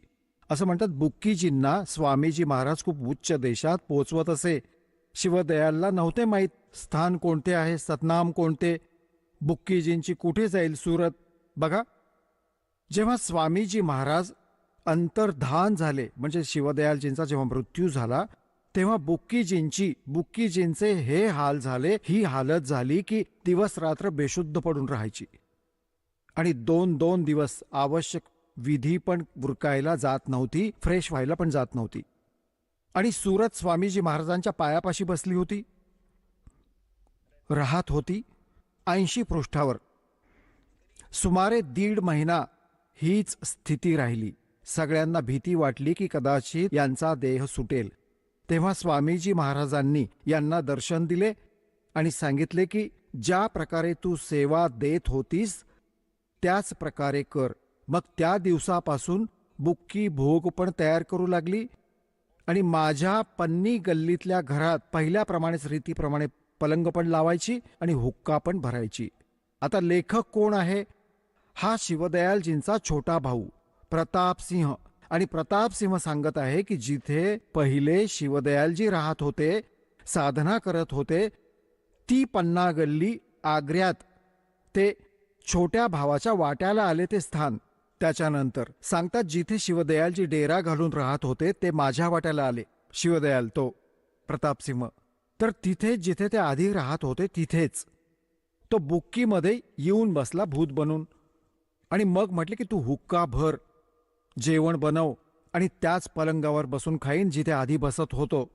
असं म्हणतात बुक्कीजींना स्वामीजी महाराज खूप उच्च देशात पोहोचवत असे. शिवदयालला नव्हते माहीत स्थान कोणते आहे, सतनाम कोणते, बुक्कीजींची कुठे जाईल सुरत. बघा, जेव्हा स्वामीजी महाराज अंतर्धान झाले, म्हणजे शिवदयालजींचा जेव्हा मृत्यू झाला, तेव्हा बुक्कीजींचे हे हाल झाले, ही हालत झाली की दिवस रात्र बेशुद्ध पडून राहायची. आणि 2 दिवस आवश्यक विधी पण उरकायला जात नव्हती, फ्रेश व्हायला पण जात नव्हती. आणि सुरत स्वामीजी महाराजांच्या पायापाशी बसली होती, राहत होती. 80 पृष्ठावर सुमारे 1.5 महिना हीच स्थिती राहिली. सगळ्यांना भीती वाटली की कदाचित यांचा देह सुटेल. तेव्हा स्वामीजी महाराजांनी यांना दर्शन दिले आणि सांगितले की ज्या प्रकारे तू सेवा देत होतीस त्याच प्रकारे कर. मग त्या दिवसापासून बुक्की भोग पण तयार करू लागली आणि माझ्या पन्नी गल्लीतल्या घरात पहिल्याप्रमाणेच रीतीप्रमाणे पलंग पण लावायची आणि हुक्का पण भरायची. आता लेखक कोण आहे? हा शिवदयालजींचा छोटा भाऊ प्रतापसिंह. आणि प्रतापसिंह सांगत आहे की जिथे पहिले शिवदयालजी राहत होते, साधना करत होते, ती पन्ना गल्ली आग्र्यात ते छोट्या भावाच्या वाट्याला आले ते स्थान. त्याच्यानंतर सांगतात जिथे शिवदयालजी डेरा घालून राहत होते ते माझ्या वाट्याला आले. शिवदयाल तो प्रतापसिंह. तर तिथे जिथे ते आधी राहत होते तिथेच तो बुक्कीमध्ये येऊन बसला भूत बनून. आणि मग म्हटले की तू हुक्का भर, जेवण बनव आणि त्याच पलंगावर बसून खाईन जिथे आधी बसत होतो.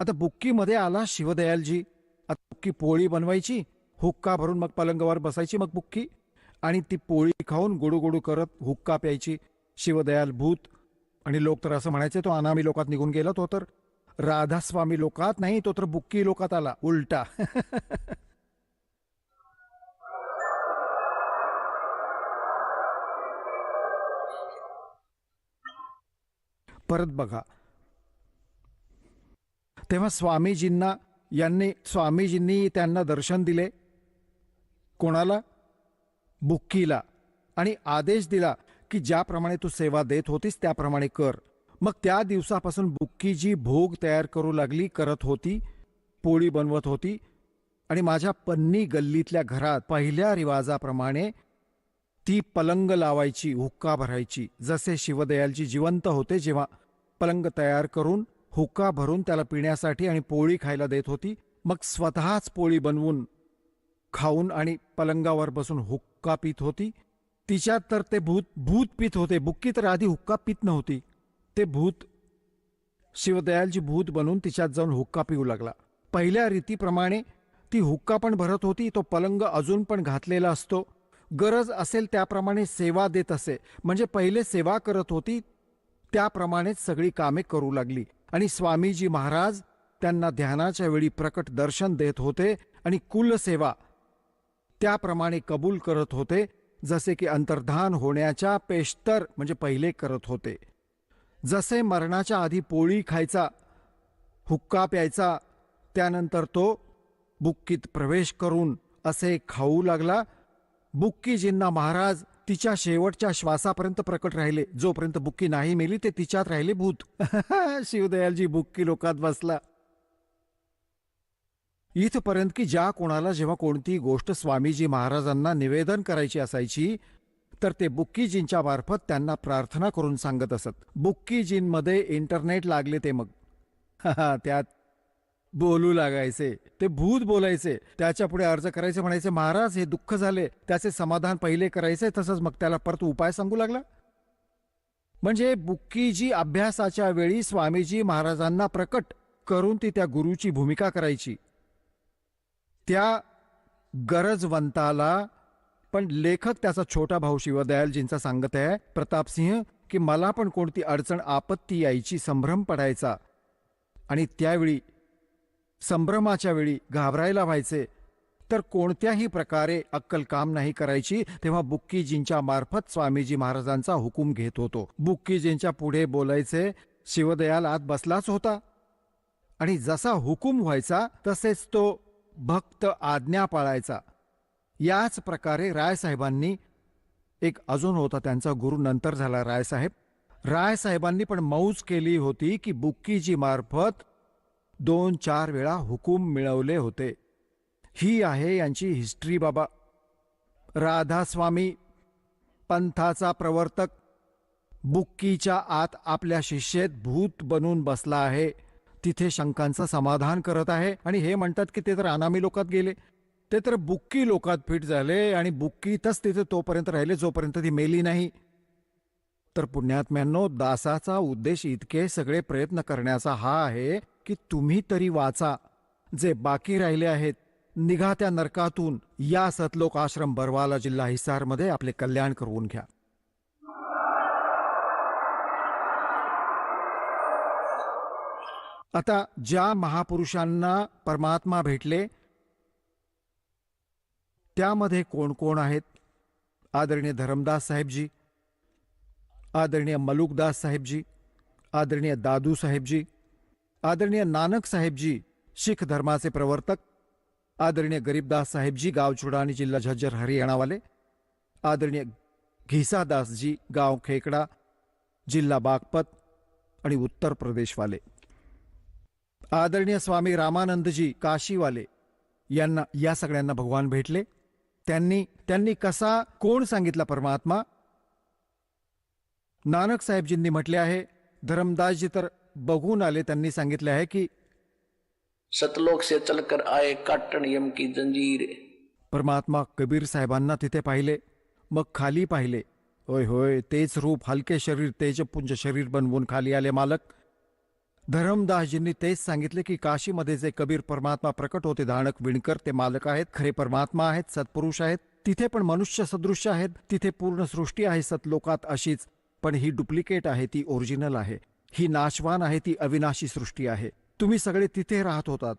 आता बुक्कीमध्ये आला शिवदयालजी. आता बुक्की पोळी बनवायची, हुक्का भरून मग पलंगावर बसायची, मग बुक्की आणि ती पोळी खाऊन गुडूगुडू करत हुक्का प्यायची. शिवदयाल भूत. आणि लोक तर असं म्हणायचे तो अनामी लोकात निघून गेला, तो तर राधास्वामी लोकात नाही, तो तर बुक्की लोकात आला उलटा. परत बघा. तेव्हा स्वामीजींनी त्यांना दर्शन दिले. कोणाला? बुक्कीला. आणि आदेश दिला की ज्याप्रमाणे तू सेवा देत होतीस त्याप्रमाणे कर. मग त्या दिवसापासून बुक्कीजी भोग तयार करू लागली, करत होती, पोळी बनवत होती. आणि माझ्या पन्नी गल्लीतल्या घरात पहिल्या रिवाजाप्रमाणे ती पलंग लावायची, हुक्का भरायची. जसे शिवदयालजी जिवंत होते जेव्हा पलंग तयार करून हुक्का भरून त्याला पिण्यासाठी आणि पोळी खायला देत होती, मग स्वतःच पोळी बनवून खाऊन आणि पलंगावर बसून हुक्का पित होती. तिच्यात तर ते भूत पित होते. बुक्की तर आधी हुक्का पित नव्हती. ते भूत, शिवदयालजी भूत बनून तिच्यात जाऊन हुक्का पिऊ लागला. पहिल्या रीतीप्रमाणे ती हुक्का पण भरत होती, तो पलंग अजून पण घातलेला असतो. गरज असेल त्याप्रमाणे सेवा देत असे. म्हणजे पहिले सेवा करत होती, त्याप्रमाणेच सगळी कामे करू लागली. आणि स्वामीजी महाराज त्यांना ध्यानाच्या वेळी प्रकट दर्शन देत होते आणि कुलसेवा त्याप्रमाणे कबूल करत होते, जसे की अंतर्धान होण्याच्या पेशतर म्हणजे पहिले करत होते. जसे मरणाच्या आधी पोळी खायचा, हुक्का प्यायचा, त्यानंतर तो बुक्कीत प्रवेश करून असे खाऊ लागला. बुक्कीजींना महाराज तिच्या शेवटच्या श्वासापर्यंत प्रकट राहिले. जोपर्यंत बुक्की नाही मेली ते तिच्यात राहिले भूत. शिवदयालजी बुक्की लोकात बसला. इथपर्यंत की ज्या कोणाला जेव्हा कोणती गोष्ट स्वामीजी महाराजांना निवेदन करायची असायची तर ते बुक्कीजींच्या मार्फत त्यांना प्रार्थना करून सांगत असत. बुक्कीजींमध्ये इंटरनेट लागले ते मग त्यात बोलू लागायचे. ते भूत बोलायचे, त्याच्या पुढे अर्ज करायचे, म्हणायचे महाराज हे दुःख झाले, त्याचे समाधान पहिले करायचे. तसंच मग त्याला परत उपाय सांगू लागला. म्हणजे बुक्कीजी अभ्यासाच्या वेळी स्वामीजी महाराजांना प्रकट करून ती त्या गुरुची भूमिका करायची. त्या गरजवंताला पण लेखक त्याचा छोटा भाऊ शिवदयालजींचा सांगत आहे प्रतापसिंह की मला पण कोणती अडचण आपत्ती यायची, संभ्रम पडायचा आणि त्यावेळी संभ्रमाच्या वेळी घाबरायला व्हायचे, तर कोणत्याही प्रकारे अक्कल काम नाही करायची. तेव्हा बुक्कीजींच्या मार्फत स्वामीजी महाराजांचा हुकूम घेत होतो. बुक्कीजींच्या पुढे बोलायचे. शिवदयाल आत बसलाच होता आणि जसा हुकूम व्हायचा तसेच तो भक्त आज्ञा पाळायचा. याच प्रकारे रायसाहेबांनी, एक अजून होता त्यांचा गुरु, नंतर झाला रायसाहेब, रायसाहेबांनी पण मौज केली होती की बुक्कीजी मार्फत 2-4 वेळा हुकूम मिळवले होते. ही आहे यांची हिस्ट्री बाबा. राधास्वामी पंथाचा प्रवर्तक बुक्कीच्या आत आपल्या शिष्येत भूत बनून बसला आहे. तिथे शंकांचं समाधान करत आहे आणि हे म्हणतात की ते तर अनामी लोकात गेले, ते तर बुक्की लोकात फिट झाले आणि बुक्कीतच तिथे तोपर्यंत राहिले जोपर्यंत ती मेली नाही. तर पुण्यात्म्यांनो, दासाचा उद्देश इतके सगळे प्रयत्न करण्याचा हा आहे की तुम्ही तरी वाचा. जे बाकी राहिले आहेत, निघा त्या नरकातून. या सतलोक आश्रम बरवाला जिल्हा हिसारमध्ये आपले कल्याण करून घ्या. आता ज्या महापुरुषांना परमात्मा भेटले त्यामध्ये कोण कोण आहेत? आदरणीय धरमदास साहेबजी, आदरणीय मलुकदास साहेबजी, आदरणीय दादू साहेबजी, आदरणीय नानक साहेबजी शीख धर्माचे प्रवर्तक, आदरणीय गरीबदास साहेबजी गाव चुडानी जिल्हा झज्जर हरियाणा वाले, आदरणीय घिसादासजी गाव खेकडा जिल्हा बागपत आणि उत्तर प्रदेश वाले, आदरणीय स्वामी रामानंदजी काशीवाले, यांना, या सगळ्यांना भगवान भेटले. त्यांनी कसा, कोण सांगितला परमात्मा? नानक साहेबजींनी म्हटले आहे. धरमदासजी तर बघून आले, त्यांनी सांगितले आहे की सतलोक से चलकर आए काटण यम की जंजीर. परमात्मा कबीर साहेबांना तिथे पाहिले, मग खाली पाहिले. होय होय, तेच रूप, हलके शरीर, तेजपुंज शरीर बनवून खाली आले मालक. धरमदासजींनी तेच सांगितले की काशीमध्ये जे कबीर परमात्मा प्रकट होते, धाणक विणकर, ते मालक आहेत, खरे परमात्मा आहेत, सत्पुरुष आहेत. तिथे पण मनुष्य सदृश्य आहेत. तिथे पूर्ण सृष्टी आहे सतलोकात अशीच, पण ही डुप्लिकेट आहे, ती ओरिजिनल आहे. ही नाशवान आहे, ती अविनाशी सृष्टी आहे. तुम्ही सगळे तिथे राहत होतात.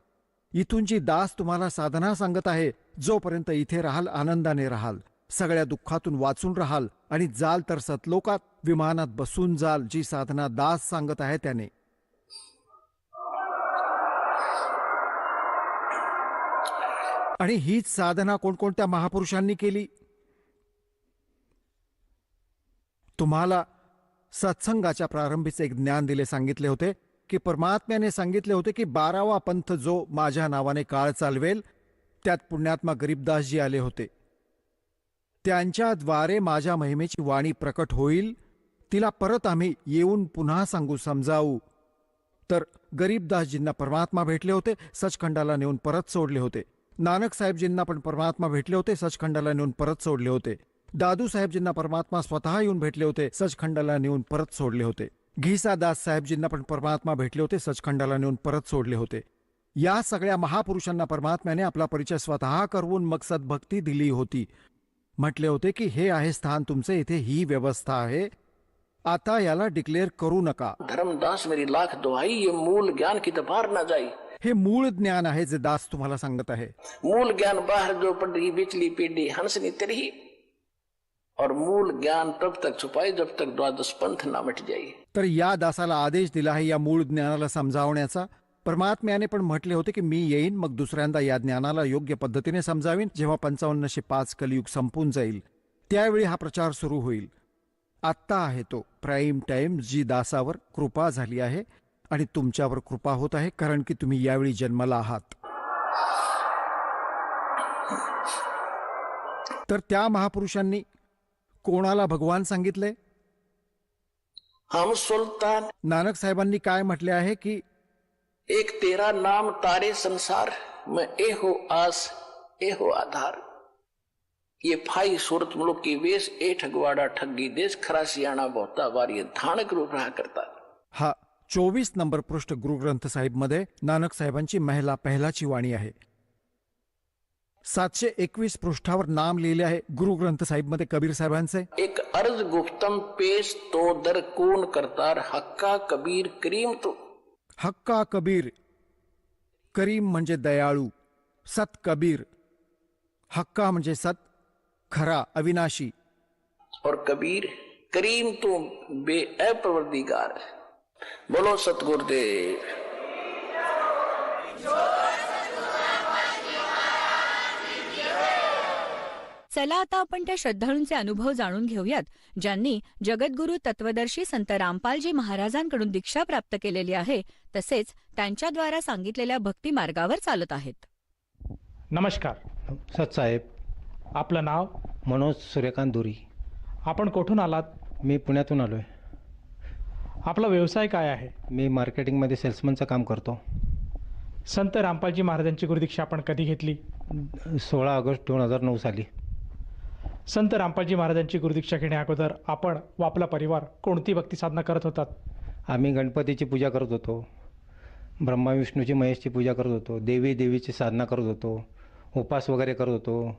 इथून जी दास तुम्हाला साधना सांगत आहे, जोपर्यंत इथे राहाल आनंदाने राहाल, सगळ्या दुःखातून वाचून राहाल आणि जाल तर सतलोकात विमानात बसून जाल. जी साधना दास सांगत आहे त्याने. आणि हीच साधना कोणकोणत्या महापुरुषांनी केली? तुम्हाला सत्संगाच्या प्रारंभीचे एक ज्ञान दिले, सांगितले होते की परमात्म्याने सांगितले होते की 12वा पंथ जो माझ्या नावाने काळ चालवेल, त्यात पुण्यात्मा गरीबदासजी आले होते. त्यांच्याद्वारे माझ्या महिमेची वाणी प्रकट होईल. तिला परत आम्ही येऊन पुन्हा सांगू, समजावू. तर गरीबदासजींना परमात्मा भेटले होते, सचखंडाला नेऊन परत सोडले होते. नानक साहेबजींना पण परमात्मा भेटले होते, सचखंडाला नेऊन परत सोडले होते. दादू साहेबजींना परमात्मा स्वतः येऊन भेटले होते, सचखंडाला नेऊन परत सोडले होते. घिसादास साहेबजींना पण परमात्मा भेटले होते, सचखंडाला नेऊन परत सोडले होते. या सगळ्या महापुरुषांना परमात्म्याने आपला परिचय स्वतः करवून मग सद्भक्ती दिली होती. म्हटले होते की हे आहे स्थान तुमचे, इथे ही व्यवस्था आहे, आता याला डिक्लेअर करू नका. धर्मदास मेरी लाख दुहाई, ये मूल ज्ञान की बाहर ना जाई. हे मूळ ज्ञान आहे जे दास तुम्हाला सांगत आहे. मूल ज्ञान बाहर जो पड़ी बिचली पीढ़ी हंसनी तेरी, और मूल ज्ञान तब तक छुपाई जब तक द्वादश पंथ ना मिट जाई. तर या दासाला आदेश दिला आहे या मूळ ज्ञानाला समजावण्याचा. परमात्म्याने पण म्हटले होते की मी येईन, मग दुसऱ्यांदा या ज्ञानाला योग्य पद्धतीने समजावीन. जेव्हा 5505 कलियुग संपून जाईल त्यावेळी हा प्रचार सुरू होईल. आत्ता आहे तो प्राईम टाइम, जी दासावर कृपा झाली आहे आणि तुमच्यावर कृपा होत आहे, कारण की तुम्ही यावेळी जन्माला आहात. तर त्या महापुरुषांनी कोणाला भगवान सांगितले? हम सुल्तान. नानक साहेबांनी काय म्हटले आहे की एक तेरा नाम तारे संसार में ए हो आस ए हो आधार. ये फाई सूरत मुल्क की वेश ए ठगवाड़ा ठगी देश खरासियाना बहुता बार ये धानक रूप रहा करता. हा 24 नंबर पृष्ठ गुरु ग्रंथ साहिब मध्ये नानक साहेबांची महिला पहिलाची वाणी आहे. 721 पृष्ठावर नाम लिहिले आहे गुरु ग्रंथ साहिब मध्ये कबीर साहेबांचे. एक अर्ज गुफ्तम पेश तो दर कौन करतार हक्का कबीर करीम तो. हक्का कबीर, करीम म्हणजे दयाळू, सत कबीर. हक्का म्हणजे सत, खरा, अविनाशी, और कबीर करीम तो बेअपरवरदिगार. बोलो सतगुरुदेव. चला आता आपण त्या श्रद्धाळूंचे अनुभव जाणून घेऊयात ज्यांनी जगद्गुरु तत्वदर्शी संत रामपालजी महाराजांकडून दीक्षा प्राप्त केलेली आहे, तसेच त्यांच्याद्वारा सांगितलेल्या भक्ती मार्गावर चालत आहेत. नमस्कार सतसाहेब. आपलं नाव? मनोज सूर्यकांत दुरी. आपण कुठून आलात? मी पुण्यातून आलो आहे. आपला व्यवसाय काय आहे? मी मार्केटिंगमध्ये सेल्समनचं काम करतो. संत रामपालजी महाराजांची गुरुदीक्षा आपण कधी घेतली? 16 ऑगस्ट 2009 साली. संत रामपालजी महाराजांची गुरुदीक्षा घेण्या अगोदर आपण व आपला परिवार कोणती भक्ती साधना करत होतात? आम्ही गणपतीची पूजा करत होतो, ब्रह्मा विष्णूची महेशची पूजा करत होतो, देवीची साधना करत होतो, उपास वगैरे करत होतो,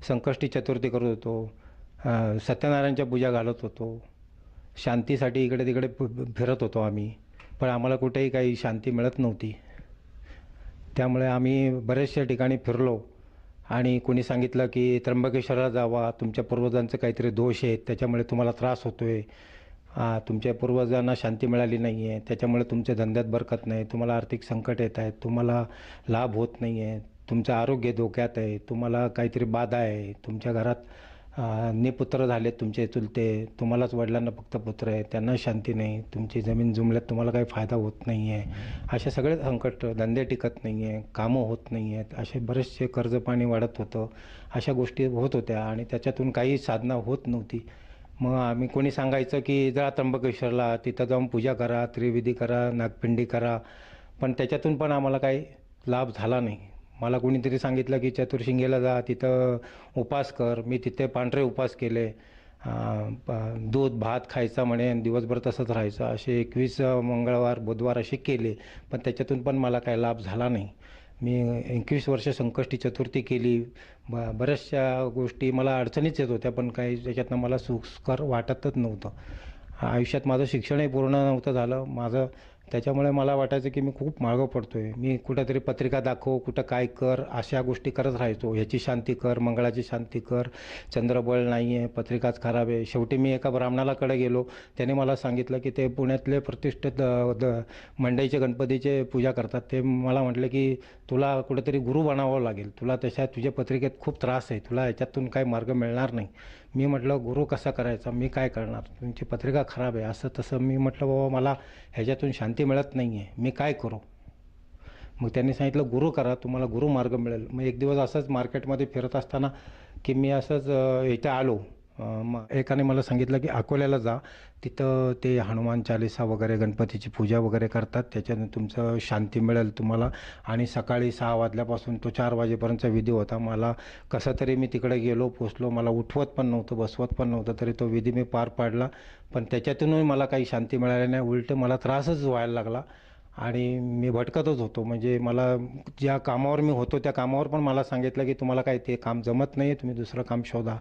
संकष्टी चतुर्थी करत होतो, सत्यनारायणच्या पूजा घालत होतो, शांतीसाठी इकडे तिकडे फिरत होतो आम्ही. पण आम्हाला कुठेही काही शांती मिळत नव्हती. त्यामुळे आम्ही बरेचशा ठिकाणी फिरलो आणि कोणी सांगितलं की त्र्यंबकेश्वरला जावा, तुमच्या पूर्वजांचे काहीतरी दोष आहेत त्याच्यामुळे तुम्हाला त्रास होतो आहे, तुमच्या पूर्वजांना शांती मिळाली नाही आहे त्याच्यामुळे तुमच्या धंद्यात बरकत नाही, तुम्हाला आर्थिक संकट येत आहेत, तुम्हाला लाभ होत नाही आहे, तुमचं आरोग्य धोक्यात आहे, तुम्हाला काहीतरी बाधा आहे, तुमच्या घरात निपुत्र झालेत तुमचे चुलते, तुम्हालाच वडिलांना फक्त पुत्र आहे, त्यांना शांती नाही, तुमची जमीन जुमल्यात तुम्हाला काही फायदा होत नाही आहे, असे सगळे संकट, धंदे टिकत नाही आहे, कामं होत नाही आहेत, असे बरेचसे कर्ज पाणी वाढत होतं, अशा गोष्टी होत होत्या आणि त्याच्यातून काही साधना होत नव्हती. मग आम्ही कोणी सांगायचं की जा त्र्यंबकेश्वरला, तिथं जाऊन पूजा करा, त्रिविधी करा, नागपिंडी करा, पण त्याच्यातून पण आम्हाला काही लाभ झाला नाही. मला कोणीतरी सांगितलं की चतुर्शिंगेला जा, तिथं उपास कर. मी तिथे पांढरे उपास केले, दूध भात खायचा म्हणे, दिवसभर तसंच राहायचं, असे 21 मंगळवार बुधवार असे केले, पण त्याच्यातून पण मला काही लाभ झाला नाही. मी 21 वर्ष संकष्टी चतुर्थी केली, बऱ्याचशा गोष्टी मला अडचणीच येत होत्या, पण काही त्याच्यातनं मला सुखकर वाटतच नव्हतं. आयुष्यात माझं शिक्षणही पूर्ण नव्हतं झालं माझं, त्याच्यामुळे मला वाटायचं की मी खूप मागं पडतो आहे. मी कुठंतरी पत्रिका दाखव, कुठं काय कर, अशा गोष्टी करत राहायचो. ह्याची शांती कर, मंगळाची शांती कर, चंद्रबळ नाही आहे, पत्रिकाच खराब आहे. शेवटी मी एका ब्राह्मणालाकडे गेलो, त्याने मला सांगितलं की ते पुण्यातले प्रतिष्ठित मंडईचे गणपतीचे पूजा करतात. ते मला म्हटलं की तुला कुठेतरी गुरु बनावं लागेल, तुला तुझ्या पत्रिकेत खूप त्रास आहे, तुला याच्यातून काही मार्ग मिळणार नाही. मी म्हटलं गुरु कसा करायचा, मी काय करणार, तुमची पत्रिका खराब आहे, असं तसं. मी म्हटलं बाबा मला ह्याच्यातून शांती मिळत नाही आहे, मी काय करू. मग त्यांनी सांगितलं गुरु करा, तुम्हाला गुरु मार्ग मिळेल. मग एक दिवस असंच मार्केटमध्ये फिरत असताना की मी असंच इथे आलो, मग एकाने मला सांगितलं की अकोल्याला जा, तिथं ते हनुमान चालिसा वगैरे गणपतीची पूजा वगैरे करतात, त्याच्याने तुमचं शांती मिळेल तुम्हाला. आणि सकाळी 6 वाजल्यापासून तो 4 वाजेपर्यंतचा विधी होता. मला कसं तरी मी तिकडे गेलो, पोचलो, मला उठवत पण नव्हतं, बसवत पण नव्हतं, तरी तो विधी मी पार पाडला. पण त्याच्यातूनही मला काही शांती मिळाली नाही, उलट मला त्रासच व्हायला लागला. आणि मी भटकतच होतो. म्हणजे मला ज्या कामावर मी होतो त्या कामावर पण मला सांगितलं की तुम्हाला काय ते काम जमत नाही, तुम्ही दुसरं काम शोधा.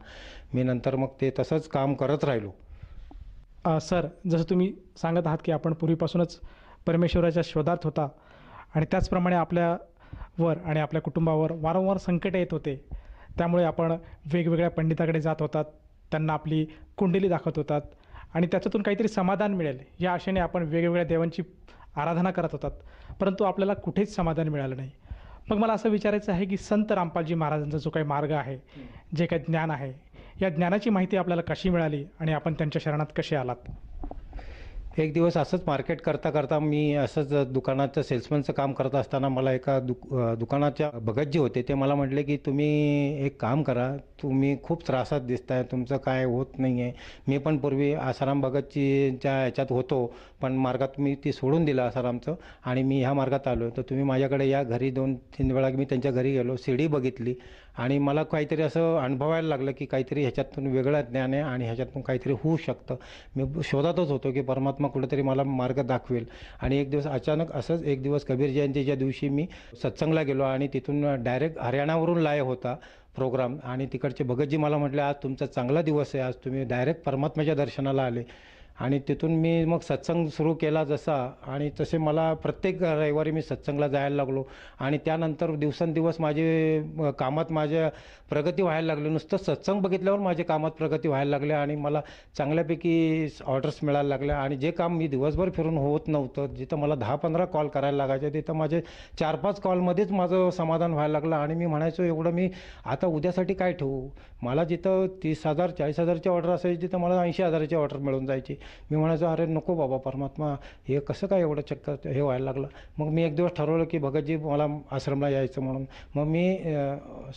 मी नंतर मग ते तसंच काम करत राहिलो. सर, जसं तुम्ही सांगत आहात की आपण पूर्वीपासूनच परमेश्वराच्या शोधात होता आणि त्याचप्रमाणे आपल्यावर आणि आपल्या कुटुंबावर वारंवार संकटे येत होते. त्यामुळे आपण वेगवेगळ्या पंडिताकडे जात होतात, त्यांना आपली कुंडली दाखवत होतात आणि त्याच्यातून काहीतरी समाधान मिळेल या आशेने आपण वेगवेगळ्या देवांची आराधना करत होतात, परंतु आपल्याला कुठेच समाधान मिळालं नाही. मग मला असं विचारायचं आहे की संत रामपालजी महाराजांचा जो काही मार्ग आहे, जे काही ज्ञान आहे, या ज्ञानाची माहिती आपल्याला कशी मिळाली आणि आपण त्यांच्या शरणात कसे आलात? एक दिवस असंच मार्केट करता करता मी असंच दुकानाचं सेल्समनचं काम करत असताना मला एका दुकानाच्या भगतजी होते. ते मला म्हटले की तुम्ही एक काम करा, तुम्ही खूप त्रासात दिसताय, तुमचं काय होत नाही आहे. मी पण पूर्वी आसाराम भगतजीच्या ह्याच्यात होतो, पण मार्गात मी ती सोडून दिलं आसारामचं आणि मी ह्या मार्गात आलो. तर तुम्ही माझ्याकडे या घरी 2-3 वेळा मी त्यांच्या घरी गेलो, सीडी बघितली आणि मला काहीतरी असं अनुभवायला लागलं की काहीतरी ह्याच्यातून वेगळं ज्ञान आहे आणि ह्याच्यातून काहीतरी होऊ शकतं. मी शोधातच होतो की परमात्मा कुठेतरी मला मार्ग दाखवेल. आणि एक दिवस अचानक असंच एक दिवस कबीर जयंतीच्या दिवशी मी सत्संगला गेलो आणि तिथून डायरेक्ट हरियाणावरून लाईव्ह होता प्रोग्राम आणि तिकडचे भगतजी मला म्हटले आज तुमचा चांगला दिवस आहे, आज तुम्ही डायरेक्ट परमात्म्याच्या दर्शनाला आले. आणि तिथून मी मग सत्संग सुरू केला जसा आणि तसे मला प्रत्येक रविवारी मी सत्संगला जायला लागलो आणि त्यानंतर दिवसेंदिवस माझे कामात माझ्या प्रगती व्हायला लागली. नुसतं सत्संग बघितल्यावर माझे कामात प्रगती व्हायला लागले आणि मला चांगल्यापैकी ऑर्डर्स मिळायला लागल्या आणि जे काम मी दिवसभर फिरून होत नव्हतं, जिथं मला 10-15 कॉल करायला लागायचे, तिथं माझे 4-5 कॉलमध्येच माझं समाधान व्हायला लागलं. आणि मी म्हणायचो एवढं मी आता उद्यासाठी काय ठेवू. मला जिथं 30,000 40,000ची ऑर्डर असायची तिथं मला 80,000ची ऑर्डर मिळून जायची. मी म्हणायचो अरे नको बाबा परमात्मा, हे कसं काय एवढं चक्कर हे व्हायला लागलं. मग मी एक दिवस ठरवलं की भगतजी मला आश्रमला यायचं म्हणून. मग मी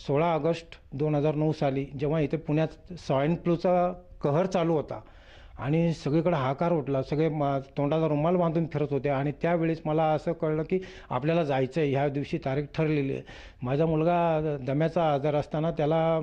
16 ऑगस्ट 2009 साली जेव्हा इथे पुण्यात स्वाईन फ्लूचा कहर चालू होता आणि सगळीकडे हाकार उठला, सगळे तोंडाला रुमाल बांधून फिरत होते आणि त्यावेळेस मला असं कळलं की आपल्याला जायचं आहे, ह्या दिवशी तारीख ठरलेली आहे. माझा मुलगा दम्याचा आजार असताना त्याला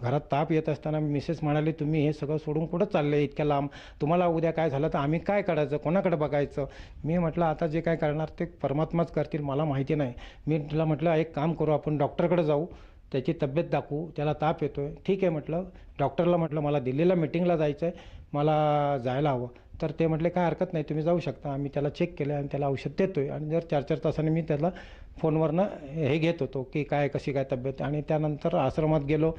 घरात ताप येत असताना मिसेस म्हणाली तुम्ही हे सगळं सोडून कुठं चालले इतक्या लांब, तुम्हाला उद्या काय झालं तर आम्ही काय करायचं, कोणाकडे बघायचं. मी म्हटलं आता जे काय करणार ते परमात्माच करतील, मला माहिती नाही. मी तिला म्हटलं एक काम करू, आपण डॉक्टरकडे जाऊ, त्याची तब्येत दाखवू, त्याला ताप येतो आहे. ठीक आहे म्हटलं. डॉक्टरला म्हटलं मला दिल्लीला मिटिंगला जायचं आहे, मला जायला हवं. तर ते म्हटले काय हरकत नाही, तुम्ही जाऊ शकता. आम्ही त्याला चेक केलं आणि त्याला औषध देतो आहे आणि दर 4-4 तासाने मी त्याला फोनवरनं हे घेत होतो की काय कशी काय तब्येत. आणि त्यानंतर आश्रमात गेलो.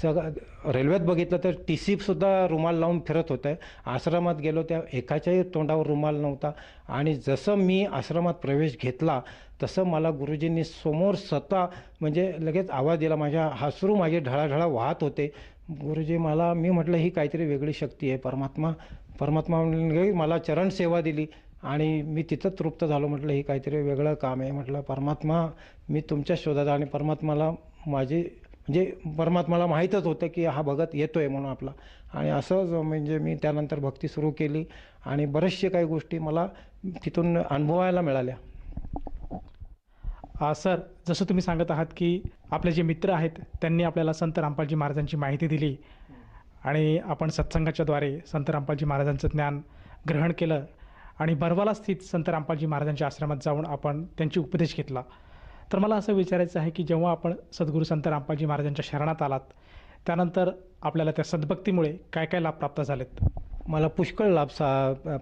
सगळं रेल्वेत बघितलं तर TCसुद्धा रुमाल लावून फिरत होतं. आश्रमात गेलो त्या एकाच्याही तोंडावर रुमाल नव्हता. आणि जसं मी आश्रमात प्रवेश घेतला तसं मला गुरुजींनी समोर स्वतः म्हणजे लगेच आवाज दिला. माझ्या हसरू माझे ढळाढळा वाहत होते. गुरुजी मी म्हटलं ही काहीतरी वेगळी शक्ती आहे, परमात्मा मला चरण सेवा दिली आणि मी तिथं तृप्त झालो. म्हटलं ही काहीतरी वेगळं काम आहे. म्हटलं परमात्मा मी तुमच्या शोधात आणि परमात्माला परमात्माला माहीतच होतं की हा भगत येतो आहे म्हणून आपला. आणि असंच म्हणजे मी त्यानंतर भक्ती सुरू केली आणि बरेचसे काही गोष्टी मला तिथून अनुभवायला मिळाल्या. सर, जसं तुम्ही सांगत आहात की आपले जे मित्र आहेत त्यांनी आपल्याला संत रामपालजी महाराजांची माहिती दिली आणि आपण सत्संगाच्याद्वारे संत रामपालजी महाराजांचं ज्ञान ग्रहण केलं आणि बरवाला स्थित संत रामपालजी महाराजांच्या आश्रमात जाऊन आपण त्यांची उपदेश घेतला. तर मला असं विचारायचं आहे की जेव्हा आपण सद्गुरू संत रामपालजी महाराजांच्या शरणात आलात त्यानंतर आपल्याला त्या सद्भक्तीमुळे काय काय लाभ प्राप्त झालेत? मला पुष्कळ लाभ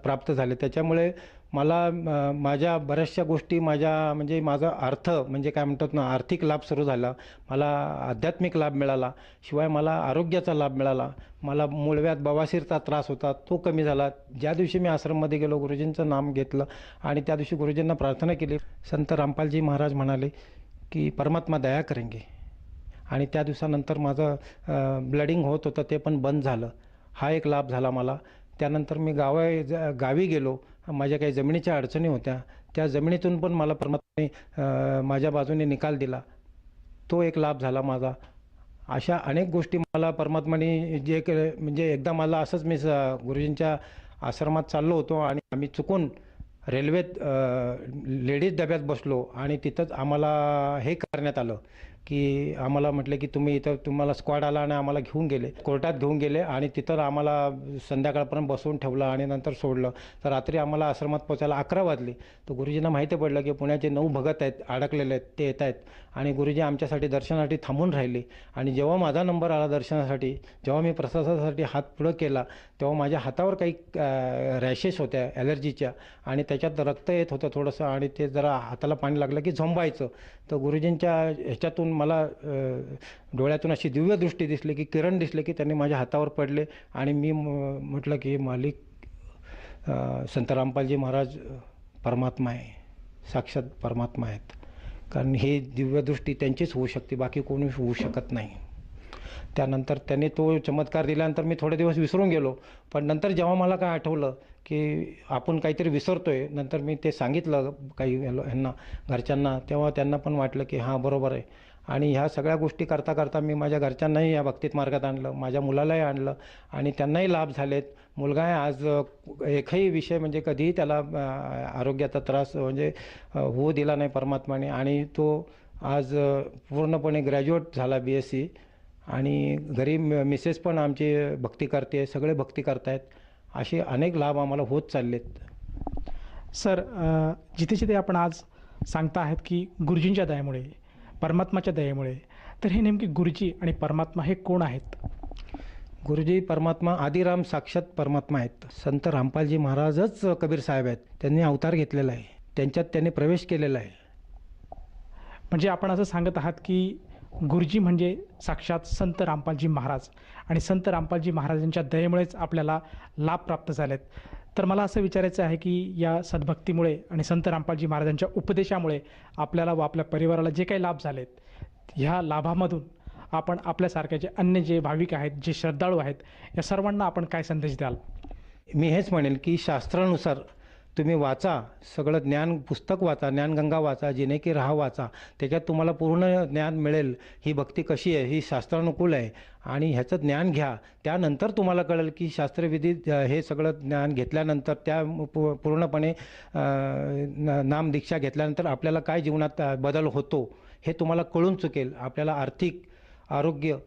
प्राप्त झाले. त्याच्यामुळे मला माझ्या बऱ्याचशा गोष्टी माझा अर्थ म्हणजे काय म्हणतात ना आर्थिक लाभ सुरू झाला. मला आध्यात्मिक लाभ मिळाला. शिवाय मला आरोग्याचा लाभ मिळाला. मला मूळव्याध बवासीरचा त्रास होता तो कमी झाला. ज्या दिवशी मी आश्रममध्ये गेलो गुरुजींचं नाम घेतलं आणि त्या दिवशी गुरुजींना प्रार्थना केली. संत रामपालजी महाराज म्हणाले की परमात्मा दया करेंगे. आणि त्या दिवसानंतर माझं ब्लडिंग होत होतं ते पण बंद झालं. हा एक लाभ झाला मला. त्यानंतर मी गावी गेलो. माझ्या काही जमिनीच्या अडचणी होत्या. त्या जमिनीतून पण मला परमात्म्याने माझ्या बाजूने निकाल दिला. तो एक लाभ झाला माझा. अशा अनेक गोष्टी मला परमात्म्याने एकदा मला असंच मी गुरुजींच्या आश्रमात चाललो होतो आणि आम्ही चुकून रेल्वेत लेडीज डब्यात बसलो आणि तिथंच आम्हाला हे करण्यात आलं की आम्हाला म्हटलं की तुम्ही इथं तुम्हाला स्क्वॉड आला आणि आम्हाला घेऊन गेले, कोर्टात घेऊन गेले आणि तिथं आम्हाला संध्याकाळपर्यंत बसवून ठेवलं आणि नंतर सोडलं. तर रात्री आम्हाला आश्रमात पोचायला 11 वाजले. तर गुरुजींना माहिती पडलं की पुण्याचे 9 भगत आहेत, अडकलेले आहेत, ते येत आहेत आणि गुरुजी आमच्यासाठी दर्शनासाठी थांबून राहिले. आणि जेव्हा माझा नंबर आला दर्शनासाठी, जेव्हा मी प्रसादासाठी हात पुढं केला, तेव्हा माझ्या हातावर काही रॅशेस होत्या ॲलर्जीच्या आणि त्याच्यात रक्त येत होतं थोडंसं आणि ते जरा हाताला पाणी लागलं की झोंबायचं. तर गुरुजींच्या ह्याच्यातून मला डोळ्यातून अशी दिव्य दृष्टी दिसली की किरण दिसले की त्यांनी माझ्या हातावर पडले आणि मी म्हटलं की मालिक संत रामपालजी महाराज परमात्मा आहे, साक्षात परमात्मा आहेत. कारण हे दिव्यदृष्टी त्यांचीच होऊ शकते, बाकी कोणी होऊ शकत नाही. त्यानंतर त्यांनी तो चमत्कार दिल्यानंतर मी थोडे दिवस विसरून गेलो. पण नंतर जेव्हा मला काय आठवलं की आपण काहीतरी विसरतोय, नंतर मी ते सांगितलं काही ह्यांना घरच्यांना, तेव्हा त्यांना पण वाटलं की हां बरोबर आहे. आणि ह्या सगळ्या गोष्टी करता करता मी माझ्या घरच्यांनाही या भक्तीत मार्गात आणलं, माझ्या मुलालाही आणलं आणि त्यांनाही लाभ झालेत. मुलगा आहे आज एकही विषय म्हणजे कधीही त्याला आरोग्याचा त्रास म्हणजे होऊ दिला नाही परमात्माने आणि तो आज पूर्णपणे ग्रॅज्युएट झाला BSc आणि घरी मिसेस पण आमची भक्ती करते, सगळे भक्ती करतायत. असे अनेक लाभ आम्हाला होत चाललेत. सर, जिथे जिथे आपण आज सांगता आहात की गुरुजींच्या दयेमुळे, परमात्माच्या दयेमुळे, तर हे नेमके गुरुजी आणि परमात्मा हे कोण आहेत? गुरुजी परमात्मा आदिराम साक्षात परमात्मा आहेत. संत रामपालजी महाराजच कबीर साहेब आहेत. त्यांनी अवतार घेतलेला आहे, त्यांच्यात त्यांनी प्रवेश केलेला आहे. म्हणजे आपण असं सांगत आहात की गुरुजी म्हणजे साक्षात संत रामपालजी महाराज आणि संत रामपालजी महाराजांच्या दयेमुळेच आपल्याला लाभ प्राप्त झालेत. तर मला असं विचारायचं आहे की या सद्भक्तीमुळे आणि संत रामपालजी महाराजांच्या उपदेशामुळे आपल्याला व आपल्या परिवाराला जे काही लाभ झालेत, ह्या लाभामधून आपण आपल्यासारखे जे अन्य जे भाविक आहेत, जे श्रद्धाळू आहेत, या सर्वांना आपण काय संदेश द्याल? मी हेच म्हणेन की शास्त्रानुसार तुम्ही वाचा, सगळं ज्ञान पुस्तक वाचा, ज्ञानगंगा वाचा, जिने की राहा वाचा. त्याच्यात तुम्हाला पूर्ण ज्ञान मिळेल. ही भक्ती कशी आहे, ही शास्त्रानुकूल आहे आणि ह्याचं ज्ञान घ्या. त्यानंतर तुम्हाला कळेल की शास्त्रविधी हे सगळं ज्ञान घेतल्यानंतर त्या पूर्णपणे नामदीक्षा घेतल्यानंतर आपल्याला काय जीवनात बदल होतो हे तुम्हाला कळून चुकेल. आपल्याला आर्थिक, आरोग्य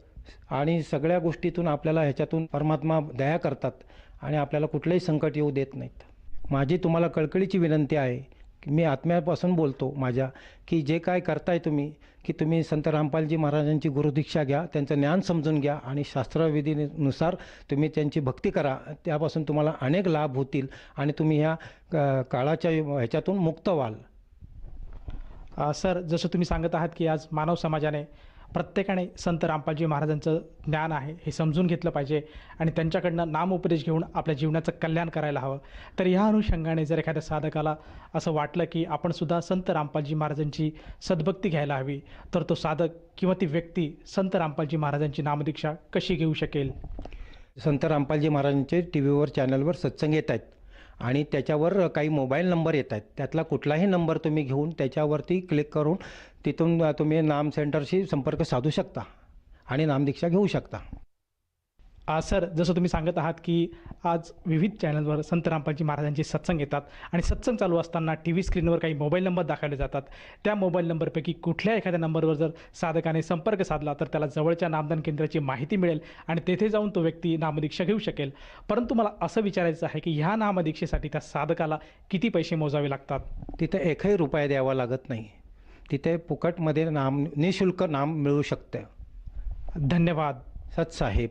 आणि सगळ्या गोष्टीतून आपल्याला ह्याच्यातून परमात्मा दया करतात आणि आपल्याला कुठलंही संकट येऊ देत नाहीत. माझी तुम्हाला कळकळीची विनंती आहे की मी आत्म्यापासून बोलतो माझ्या, की जे काय करताय तुम्ही, की तुम्ही संत रामपालजी महाराजांची गुरुदीक्षा घ्या, त्यांचं ज्ञान समजून घ्या आणि शास्त्रविधीनुसार तुम्ही त्यांची भक्ती करा. त्यापासून तुम्हाला अनेक लाभ होतील आणि तुम्ही ह्या काळाच्या ह्याच्यातून मुक्त व्हाल. सर, जसं तुम्ही सांगत आहात की आज मानव समाजाने, प्रत्येकाने संत रामपालजी महाराजांचं ज्ञान आहे हे समजून घेतलं पाहिजे आणि त्यांच्याकडनं नामोपदेश घेऊन आपल्या जीवनाचं कल्याण करायला हवं. तर ह्या अनुषंगाने जर एखाद्या साधकाला असं वाटलं की आपणसुद्धा संत रामपालजी महाराजांची सद्भक्ती घ्यायला हवी, तर तो साधक किंवा ती व्यक्ती संत रामपालजी महाराजांची नामदीक्षा कशी घेऊ शकेल? संत रामपालजी महाराजांचे टीव्हीवर, चॅनलवर सत्संग येत आहेत आणि त्याच्यावर काही मोबाईल नंबर येत आहेत. त्यातला कुठलाही नंबर तुम्ही घेऊन त्याच्यावरती क्लिक करून तिथून तुम्ही नाम सेंटरशी संपर्क साधू शकता आणि नामदीक्षा घेऊ शकता. सर, जसं तुम्ही सांगत आहात की आज विविध चॅनलवर संत रामपालजी महाराजांचे सत्संग येतात आणि सत्संग चालू असताना TV स्क्रीनवर काही मोबाईल नंबर दाखवले जातात. त्या मोबाईल नंबरपैकी कुठल्या एखाद्या नंबरवर जर साधकाने संपर्क साधला तर त्याला जवळच्या नामदान केंद्राची माहिती मिळेल आणि तेथे जाऊन तो व्यक्ती नामदीक्षा घेऊ शकेल. परंतु मला असं विचारायचं आहे की ह्या नामदीक्षेसाठी त्या साधकाला किती पैसे मोजावे लागतात? तिथे एकही रुपया द्यावा लागत नाही. तिथे फुकटमध्ये निःशुल्क नाम मिळू शकते. धन्यवाद. सतसाहेब.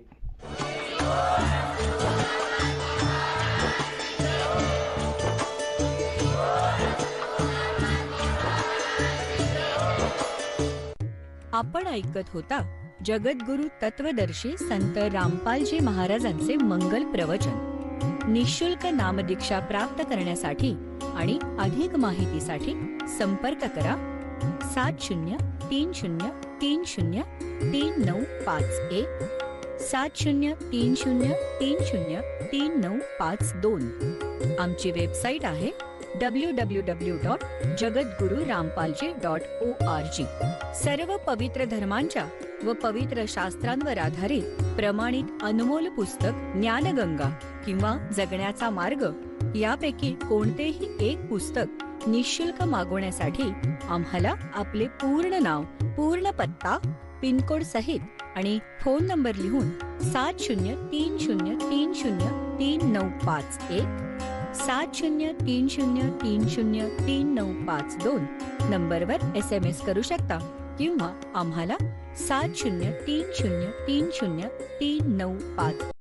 आपण ऐकत होता जगद्गुरु तत्वदर्शी संत रामपालजी महाराजांचे मंगल प्रवचन. निःशुल्क नामदीक्षा प्राप्त करण्यासाठी आणि अधिक माहितीसाठी संपर्क करा 7030303951 7030303952. आमची वेबसाईट आहे www.jagadgururampalji.org. सर्व पवित्र धर्मांच्या व पवित्र शास्त्रांवर आधारित प्रमाणित अनमोल पुस्तक ज्ञानगंगा किंवा जगण्याचा मार्ग यापैकी कोणतेही एक पुस्तक निःशुल्क मागवण्यासाठी आम्हाला आपले पूर्ण नाव, पूर्ण पत्ता, पिनकोड सहित आणि फोन नंबर लिहून 7030303951 7030303952 नंबरवर SMS करू शकता किंवा आम्हाला 7030303952